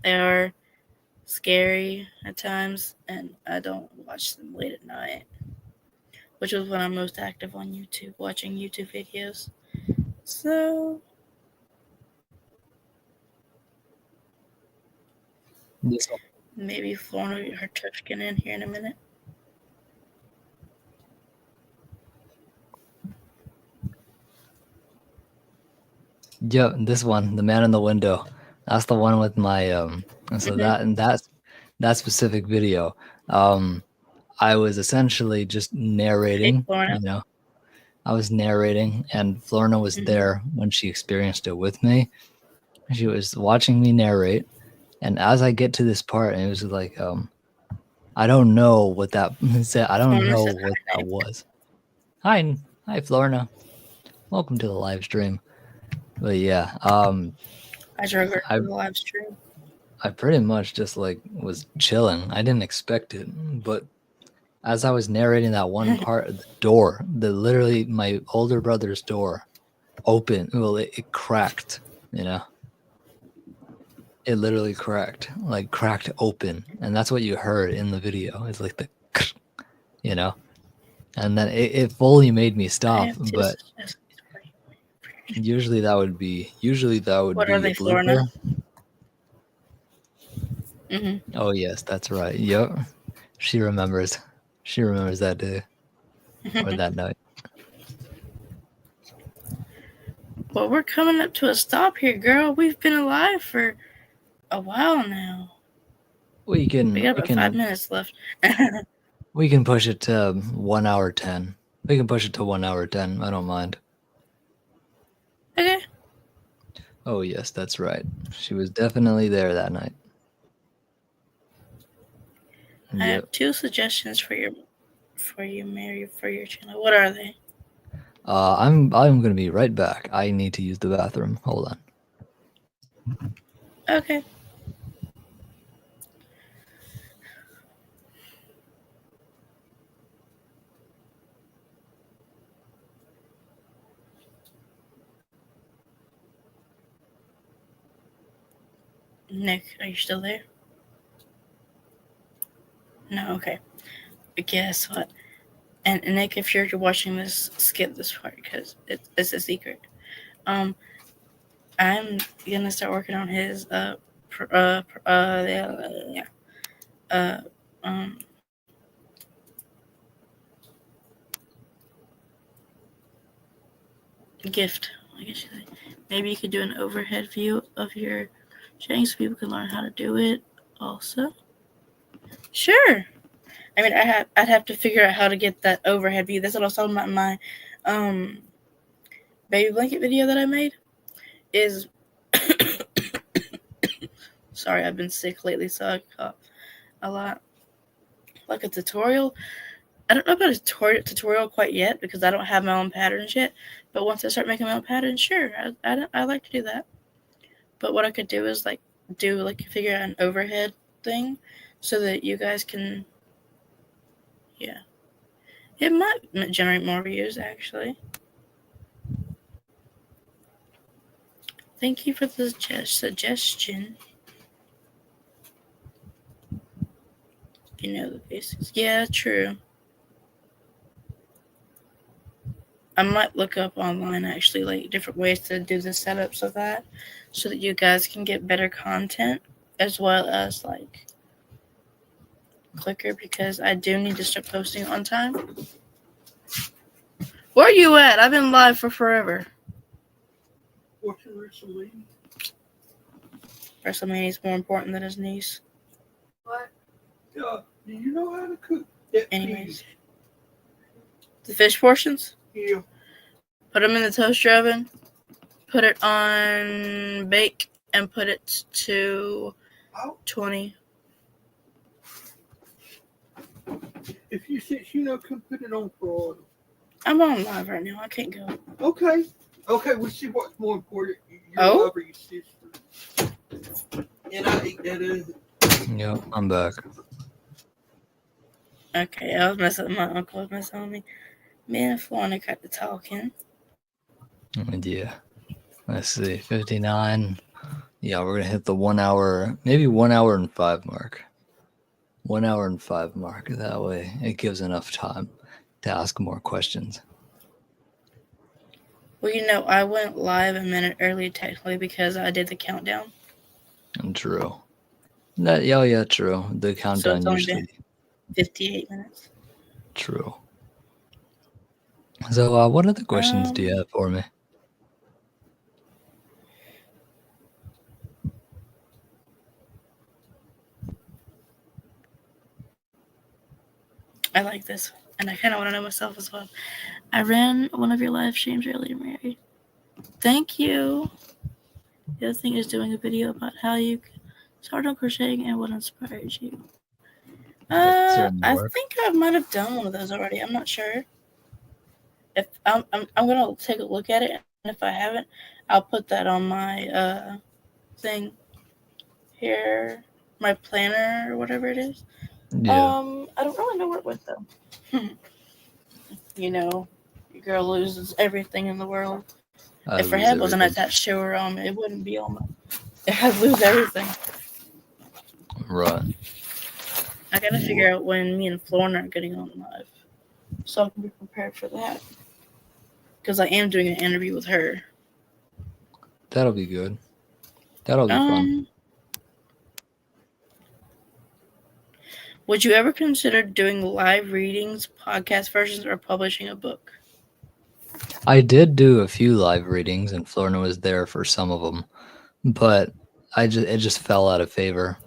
they are scary at times, and I don't watch them late at night, which is when I'm most active on YouTube, watching YouTube videos. So This one. maybe Florna will get her Tushkin in here in a minute. Yeah, this one, the man in the window. That's the one with my so Mm-hmm. that specific video. I was essentially just Hey, narrating, Florna. I was narrating and Florna was Mm-hmm. there when she experienced it with me. She was watching me narrate, and as I get to this part, and it was like, I don't know what that said. I don't Florna know says what hi, that Nick. was. Hi, Florna. Welcome to the live stream. But yeah, I drove her I to the live stream. I pretty much just like was chilling. I didn't expect it, but as I was narrating that one part, the door, the literally my older brother's door, opened. Well, it cracked, you know, it literally cracked, like cracked open, and that's what you heard in the video. It's like the, you know, and then it fully made me I stop. have two But suggestions for you. usually that would be What are a they, Florida? blooper. Mm-hmm. Oh yes, that's right. Yep, she remembers. She remembers that day or that night. Well, we're coming up to a stop here, girl. We've been alive for a while now. We We can got we about 5 can minutes left. we can push it to 1 hour 10. We can push it to 1 hour 10. I don't mind. Okay. Oh yes, that's right. She was definitely there that night. I Yep. have two suggestions for you, Mary, for your channel. What are they? I'm gonna be right back. I need to use the bathroom. Hold on. Okay. Nick, are you still there? No, okay. But guess what? And Nick, if you're watching this, skip this part because it's a secret. Um, I'm gonna start working on his yeah, uh um gift. I guess you say. Maybe you could do an overhead view of your training so people can learn how to do it. Also, sure. I mean, I'd have to figure out how to get that overhead view. That's what I was talking about in my um baby blanket video that I made. Is sorry, I've been sick lately, so I cough a lot. Like a tutorial. I don't know about a tutorial quite yet because I don't have my own patterns yet. But once I start making my own patterns, sure, I like to do that. But what I could do is figure out an overhead thing so that you guys can, yeah, it might generate more views actually. Thank you for the suggestion. You know the basics. Yeah, true. I might look up online actually like different ways to do the setups of that so that you guys can get better content as well as like quicker because I do need to start posting on time. Where are you at? I've been live for forever. Watching WrestleMania. WrestleMania is more important than his niece. What? Do you know how to cook that Anyways. fish? The fish portions? Yeah. Put them in the toaster oven. Put it on bake and put it to 20. If you since you know, come put it on for oil. I'm on live right now. I can't go. Okay. Okay, we'll see what's more important. Your love or your sister. And I ate that Yep, I'm back. Okay, I was messing with my uncle was messing with me. Me and Florina got to talking. Yeah. Let's see, 59. Yeah, we're gonna hit the 1 hour, maybe 1 hour and 5 mark. 1 hour and 5 mark. That way, it gives enough time to ask more questions. Well, you know, I went live a minute early technically because I did the countdown. True. Yeah, true. The countdown So it's only usually. been 58 minutes. True. So, what other questions do you have for me? I like this, and I kind of want to know myself as well. I ran one of your live streams earlier, Mary. Thank you. The other thing is doing a video about how you started on crocheting and what inspired you. I think I might have done one of those already. I'm not sure. If I'm gonna take a look at it, and if I haven't, I'll put that on my thing here, my planner or whatever it is. Yeah. I don't really know where it went though. You know, your girl loses everything in the world. If her head wasn't attached to her, it wouldn't be on my. I'd lose everything. Right. I gotta figure out when me and Florna are getting on live, so I can be prepared for that. Because I am doing an interview with her. That'll be good. That'll be fun. Would you ever consider doing live readings, podcast versions, or publishing a book? I did do a few live readings, and Florna was there for some of them, but it just fell out of favor.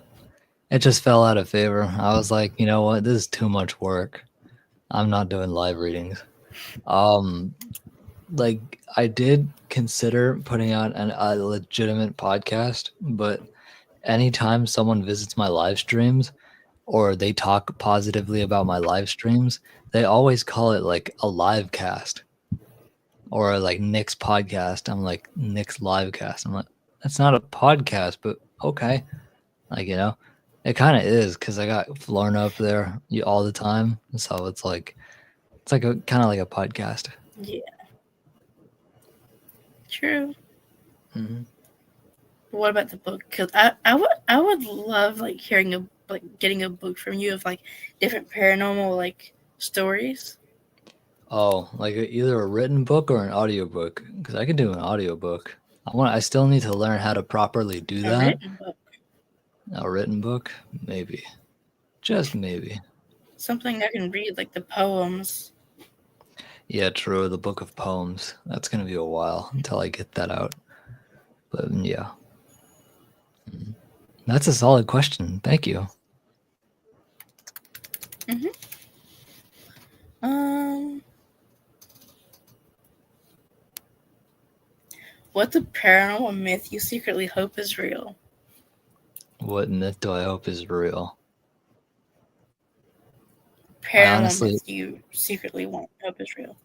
It just fell out of favor. I was like, you know what? This is too much work. I'm not doing live readings. Like I did consider putting out a legitimate podcast, but anytime someone visits my live streams or they talk positively about my live streams, they always call it like a live cast or like Nick's podcast. I'm like, Nick's live cast. I'm like, that's not a podcast, but okay. Like, you know, it kind of is because I got Florna up there all the time. So it's like a kind of like a podcast. Yeah. True. Mm-hmm. What about the book? Because I would love like hearing getting a book from you of like different paranormal like stories. Oh, like either a written book or an audiobook? Because I could do an audiobook. I still need to learn how to properly do A that. written book. A written book? Maybe. Just maybe. Something I can read, like the poems. Yeah, true. The book of poems. That's going to be a while until I get that out. But yeah. That's a solid question. Thank you. Mm-hmm. What's a paranormal myth you secretly hope is real? What myth do I hope is real? Paranormal myth you secretly hope is real.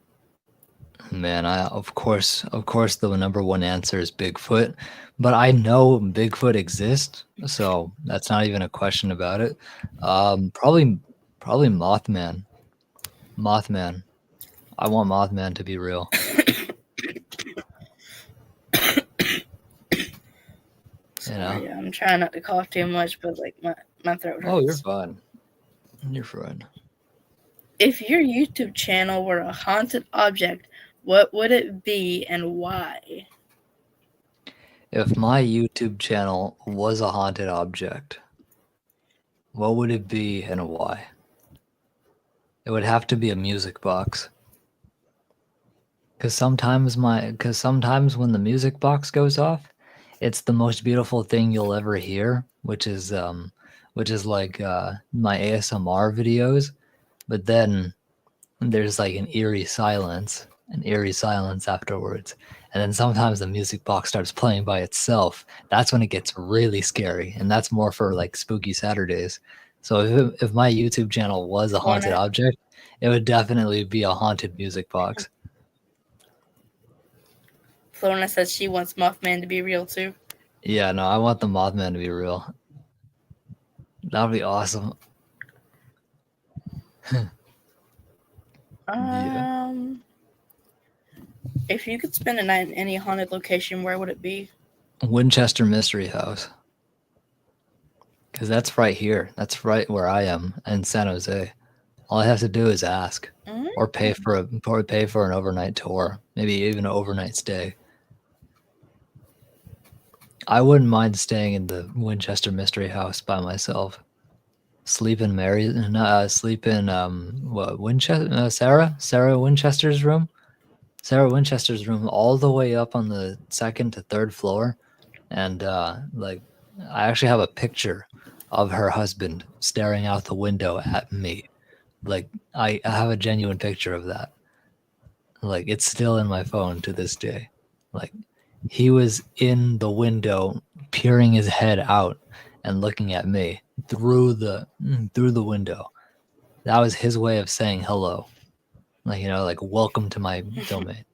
Man, of course the number one answer is Bigfoot, but I know Bigfoot exists, so that's not even a question about it. Probably Mothman. Mothman. I want Mothman to be real. Sorry, I'm trying not to cough too much, but like my throat hurts. Oh, you're fine. You're fine. If your YouTube channel were a haunted object, what would it be and why? If my YouTube channel was a haunted object, what would it be and why? It would have to be a music box. Because sometimes when the music box goes off, it's the most beautiful thing you'll ever hear, which is like my ASMR videos. But then there's like an eerie silence afterwards. And then sometimes the music box starts playing by itself. That's when it gets really scary, and that's more for like spooky Saturdays. So if my YouTube channel was a haunted object, it would definitely be a haunted music box. Florna says she wants Mothman to be real too. Yeah, no, I want the Mothman to be real. That would be awesome. Yeah. If you could spend a night in any haunted location, where would it be? Winchester Mystery House. Because that's right here. That's right where I am in San Jose. All I have to do is ask, or pay for an overnight tour, maybe even an overnight stay. I wouldn't mind staying in the Winchester Mystery House by myself. Sleep in Winchester, Sarah Winchester's room. Sarah Winchester's room, all the way up on the second to third floor, and like I actually have a picture of her husband staring out the window at me. Like I have a genuine picture of that. Like it's still in my phone to this day. Like he was in the window, peering his head out and looking at me through the window. That was his way of saying hello. Like, you know, like welcome to my domain.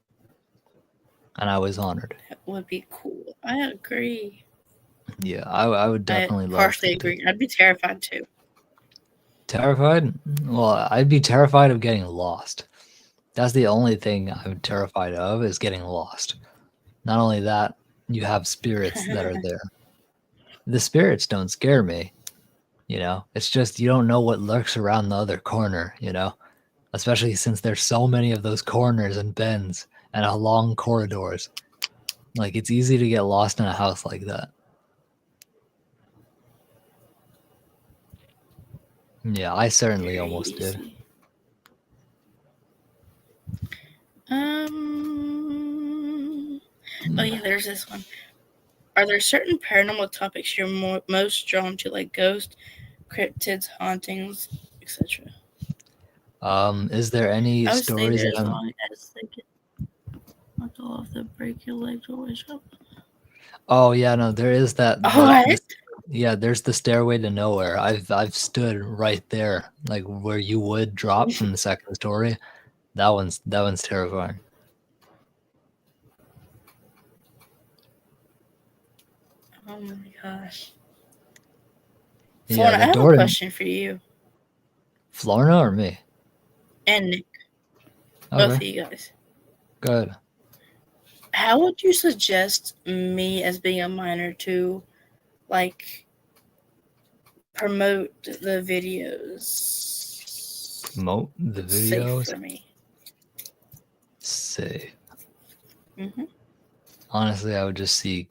And I was honored. That would be cool. I agree. Yeah, I would definitely love partially agree. I'd be terrified too. Terrified? Well, I'd be terrified of getting lost. That's the only thing I'm terrified of, is getting lost. Not only that, you have spirits that are there. the spirits don't scare me. It's just you don't know what lurks around the other corner. Especially since there's so many of those corners and bends and long corridors. Like it's easy to get lost in a house like that. Yeah, I certainly Very almost did. easy. Oh yeah, there's this one. Are there certain paranormal topics you're most drawn to, like ghosts, cryptids, hauntings, etc.? Is there any I would stay stories there that as I'm... long as they get knocked off the break your leg always up. Oh yeah, no, there is that. What? Yeah, there's the stairway to nowhere. I've stood right there, like where you would drop from the second story. That one's terrifying. Oh my gosh. Yeah, Florna, I the have a door. question for you Florna or me? and Nick, both Okay, of you guys. good. How would you suggest me as being a minor to, like, promote the videos? Promote the Safe videos. for me. Safe. Mm-hmm. Honestly, I would just keep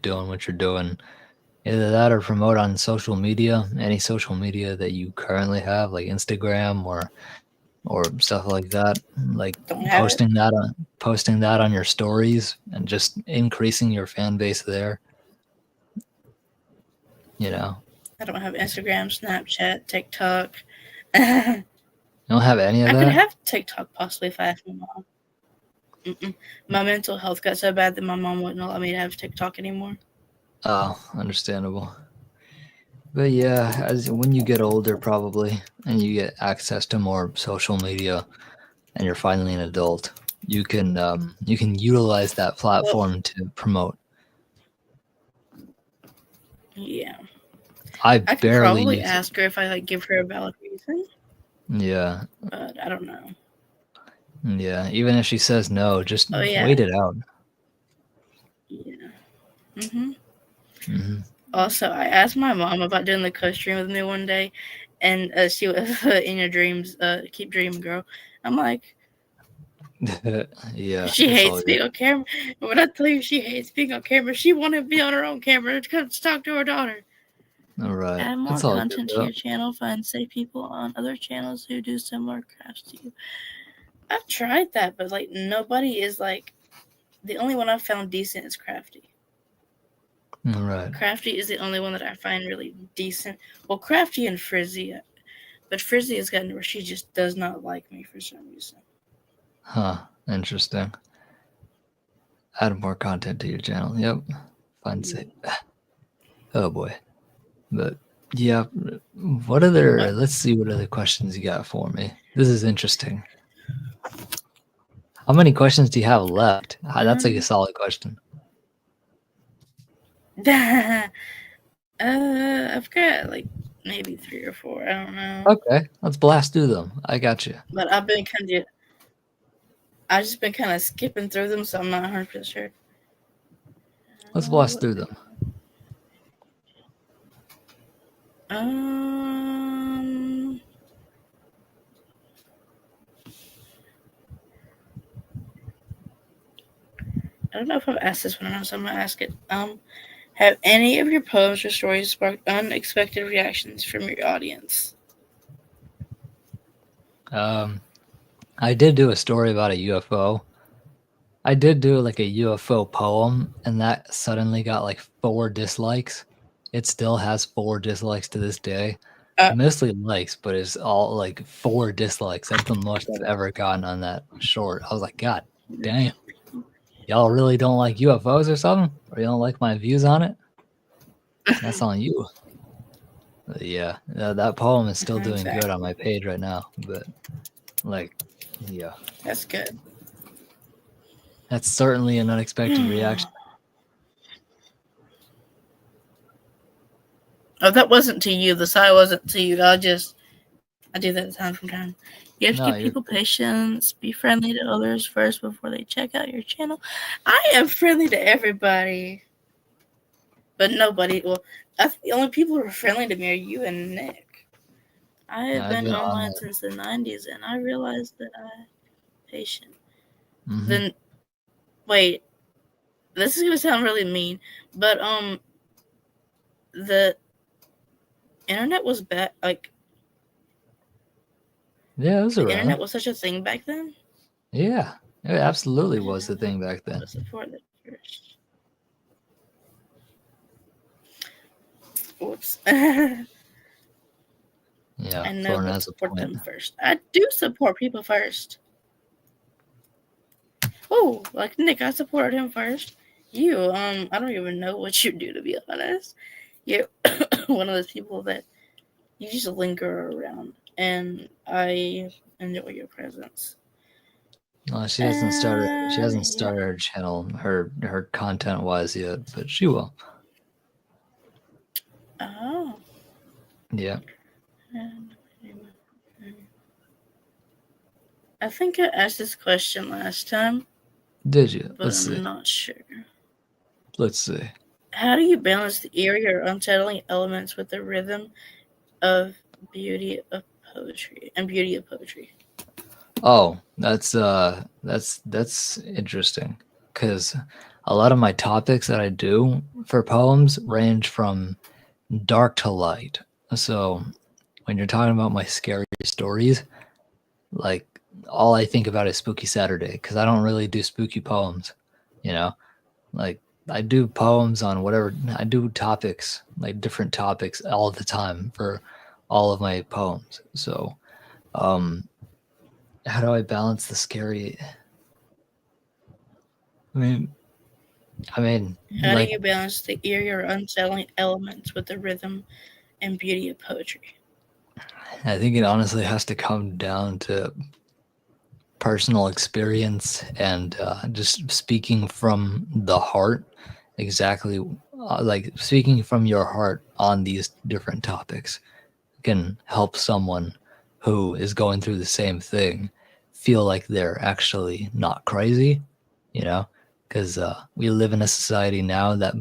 doing what you're doing. Either that or promote on social media, any social media that you currently have, like Instagram or stuff like that. Like Don't have it. posting that on your stories and just increasing your fan base there. I don't have Instagram, Snapchat, TikTok. You don't have any of I that? could have TikTok possibly if I asked my mom. My mental health got so bad that my mom wouldn't allow me to have TikTok anymore. Oh, understandable. But yeah, when you get older probably and you get access to more social media and you're finally an adult, you can utilize that platform to promote. Yeah. I I could barely probably use it. ask her if I give her a valid reason. Yeah. But I don't know. Yeah. Even if she says no, just yeah. wait it out. Yeah. Mm-hmm. Mm-hmm. Also, I asked my mom about doing the Costream with me one day, and she was in your dreams, keep dreaming, girl. I'm like, Yeah. she it's all hates good. being on camera. When I tell you she hates being on camera, she wanted to be on her own camera to come talk to her daughter. All right. Add more It's all content good, to your channel. Find safe people on other channels who do similar crafts to you. I've tried that, but like nobody is like. The only one I've found decent is Crafty. All right. Crafty is the only one that I find really decent. Well, Crafty and Frizzy, but Frizzy has gotten where she just does not like me for some reason. Huh. Interesting. Add more content to your channel. Yep. Find safe. Oh boy. But yeah, let's see what other questions you got for me. This is interesting. How many questions do you have left? That's like a solid question. I've got like maybe 3 or 4. I don't know. Okay, let's blast through them. I got you. But I've just been kind of skipping through them, so I'm not 100% sure. Let's blast through them. I don't know if I've asked this one or not, so I'm gonna ask it. Have any of your poems or stories sparked unexpected reactions from your audience? I did do a story about a UFO. I did do like a UFO poem, and that suddenly got like 4 dislikes. It still has 4 dislikes to this day. Mostly likes, but it's all like 4 dislikes. That's the most I've ever gotten on that short. I was like, God damn. Y'all really don't like UFOs or something? Or you don't like my views on it? That's on you. But yeah, that poem is still doing good on my page right now. But like, yeah. That's good. That's certainly an unexpected reaction. Oh, that wasn't to you. The sigh wasn't to you. I do that time from time. You have to give people patience. Be friendly to others first before they check out your channel. I am friendly to everybody. But nobody. Well, I think the only people who are friendly to me are you and Nick. I have I've been been on online it. since the '90s, and I realized that I'm patient. Mm-hmm. Then wait, this is gonna sound really mean, but the internet was bad. Like Yeah, it was the internet around. was such a thing back then. Yeah, it absolutely And was the thing back I then. would support it first. Whoops. Yeah, I know, Thorne but has a support point. them first. I do support people first. Oh, like Nick, I supported him first. You, I don't even know what you do to be honest. You're one of those people that you just linger around, and I enjoy your presence. She hasn't started. She hasn't Yeah. started her channel, her content wise yet, but she will. Oh. Yeah. I think I asked this question last time, Did you? but Let's see. I'm not sure. Let's see. How do you balance the eerie or unsettling elements with the rhythm of beauty of poetry and beauty of poetry? Oh, that's interesting because a lot of my topics that I do for poems range from dark to light. So when you're talking about my scary stories, like all I think about is Spooky Saturday because I don't really do spooky poems, you know. Like I do poems on whatever I do topics, like different topics all the time for all of my poems. So, um, how do I balance the scary? I mean, I mean, How do like you balance the eerie or unsettling elements with the rhythm and beauty of poetry? I think it honestly has to come down to personal experience and just speaking from the heart, exactly like speaking from your heart on these different topics can help someone who is going through the same thing feel like they're actually not crazy, you know, because we live in a society now that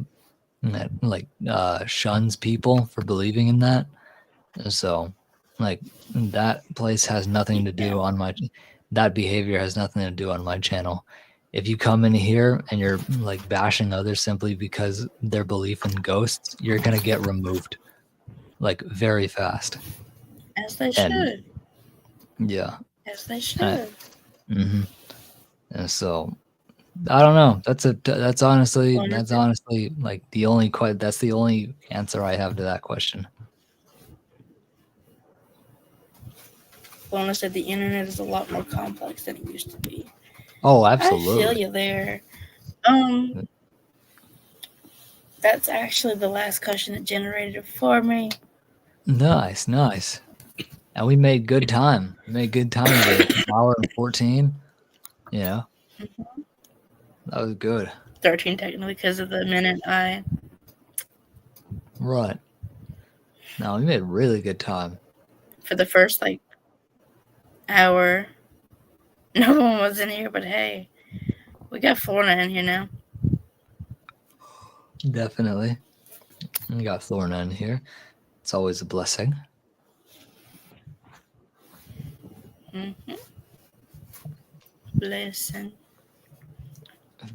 like shuns people for believing in that. So like that place has nothing to Yeah. do on my that behavior has nothing to do on my channel. If you come in here and you're like bashing others simply because their belief in ghosts, you're gonna get removed like very fast. As they And should. yeah, As they uh, should. hmm and so I don't know. That's honestly Wonderful. like the only that's the only answer I have to that question. Lona said the internet is a lot more complex than it used to be. Oh, I feel absolutely. you there. Um, that's actually the last question that generated it for me. Nice, nice. And we made good time. We made good time today. An hour and 14. You know, that was good. 13 technically because of the minute I Right. No, we made really good time. for the first like hour. No one was in here, but hey, we got Florna in here now. Definitely. We got Thorna in here. It's always a blessing. Mm-hmm. Listen,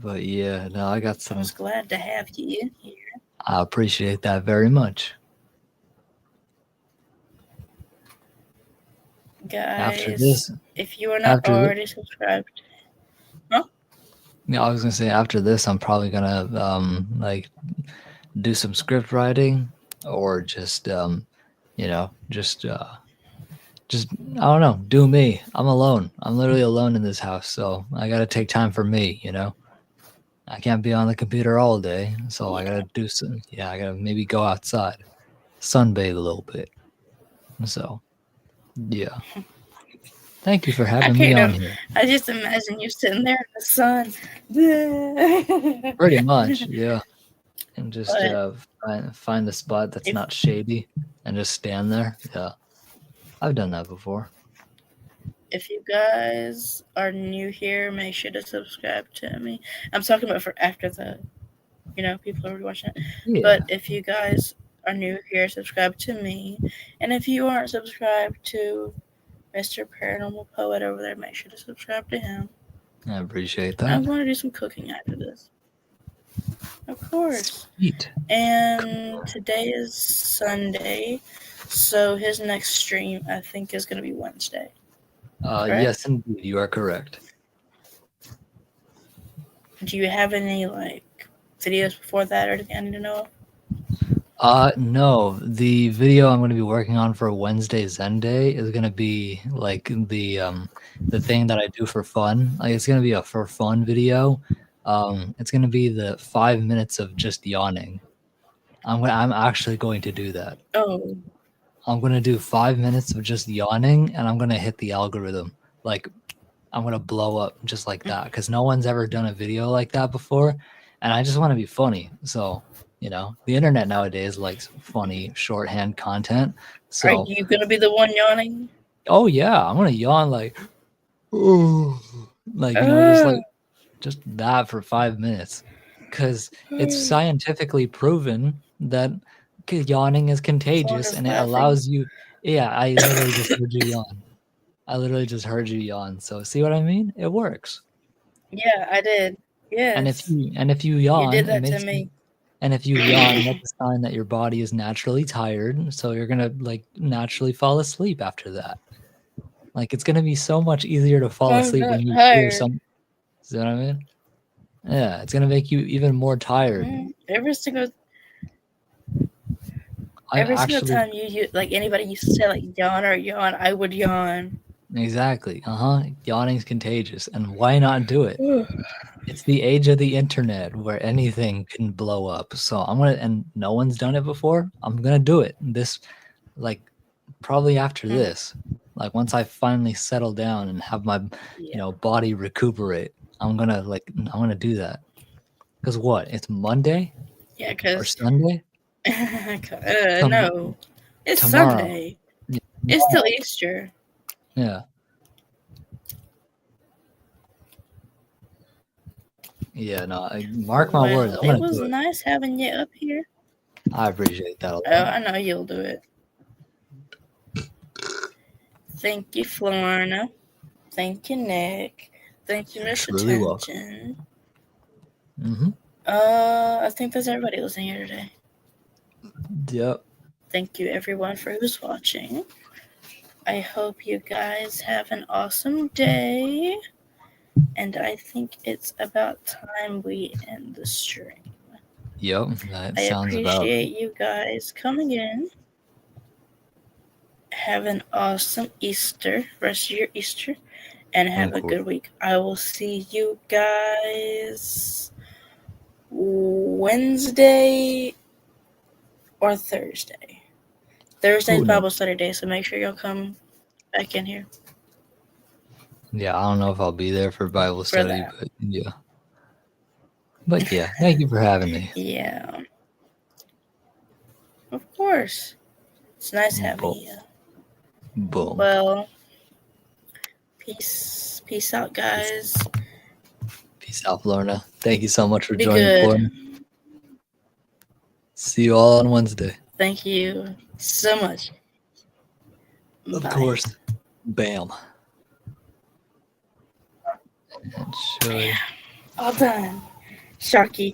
But yeah, no, I got I some. was glad to have you in here, I appreciate that very much. After guys. this, If you are not after this, already subscribed, huh? yeah, I was gonna say after this, I'm probably gonna like do some script writing or just you know just I don't know, do me. I'm alone. I'm literally alone in this house, so I gotta take time for me. You know, I can't be on the computer all day, so I Yeah. gotta do some. Yeah, I gotta maybe go outside, sunbathe a little bit. So yeah, thank you for I having me can't. on here. I just imagine you sitting there in the sun. Pretty much, yeah, and just But find a spot that's if not shady and just stand there. Yeah, I've done that before. if you guys are new here, make sure to subscribe to me. I'm talking about for after the people are already watching it. Yeah, But if you guys are new here, subscribe to me. And if you aren't subscribed to Mr. Paranormal Poet over there, make sure to subscribe to him. I appreciate And that. I'm going to do some cooking after this. Of course. Sweet. And today is Sunday, so his next stream, I think, is going to be Wednesday. Correct? Yes, indeed, you are correct. Do you have any, videos before that or anything I need to know of? No, the video I'm going to be working on for Wednesday Zen Day is going to be like the thing that I do for fun. Like it's going to be a for fun video. It's going to be the 5 minutes of just yawning. I'm actually going to do that. Oh. I'm going to do 5 minutes of just yawning, and I'm going to hit the algorithm. Like I'm going to blow up just like that because no one's ever done a video like that before, and I just want to be funny. So the internet nowadays likes funny shorthand content. So Are you gonna be the one yawning? oh yeah, I'm gonna yawn like just that for 5 minutes, because it's scientifically proven that yawning is contagious and it allows you. Yeah, I literally just heard you yawn. I literally just heard you yawn. So see what I mean? It works. Yeah, I did. Yes. And if you yawn, you did that it makes to me. And if you yawn, that's a sign that your body is naturally tired. So you're gonna naturally fall asleep after that. Like it's gonna be so much easier to fall asleep when you hear some. See what I mean? Yeah, it's gonna make you even more tired. Every single time you anybody used to say yawn or yawn, I would yawn. Exactly. Yawning's contagious, and why not do it? It's the age of the internet where anything can blow up. So and no one's done it before. I'm gonna do it. This, probably after this, once I finally settle down and have my, body recuperate, I'm gonna do that. Cause what? It's Monday. Yeah, cause or Sunday. No, it's tomorrow. Sunday. Yeah. It's still Easter. Yeah. Yeah, no, mark my words. It was nice having you up here. I appreciate that a lot. Oh, I know you'll do it. Thank you, Florina. Thank you, Nick. Thank you, Miss Attention. I think that's everybody listening here today. Yep. Thank you, everyone, for who's watching. I hope you guys have an awesome day. And I think it's about time we end the stream. Yep, that sounds about. I appreciate you guys coming in. Have an awesome Easter, rest of your Easter, and have a good week. I will see you guys Wednesday or Thursday. Thursday's Bible study day, so make sure y'all come back in here. Yeah, I don't know if I'll be there for Bible study, but yeah. But yeah, thank you for having me. Yeah. Of course. It's nice having you. Boom. Well, peace out, guys. Peace out, Lorna. Thank you so much for joining, Florina. See you all on Wednesday. Thank you so much. Of course. Bam. All done. Sharky.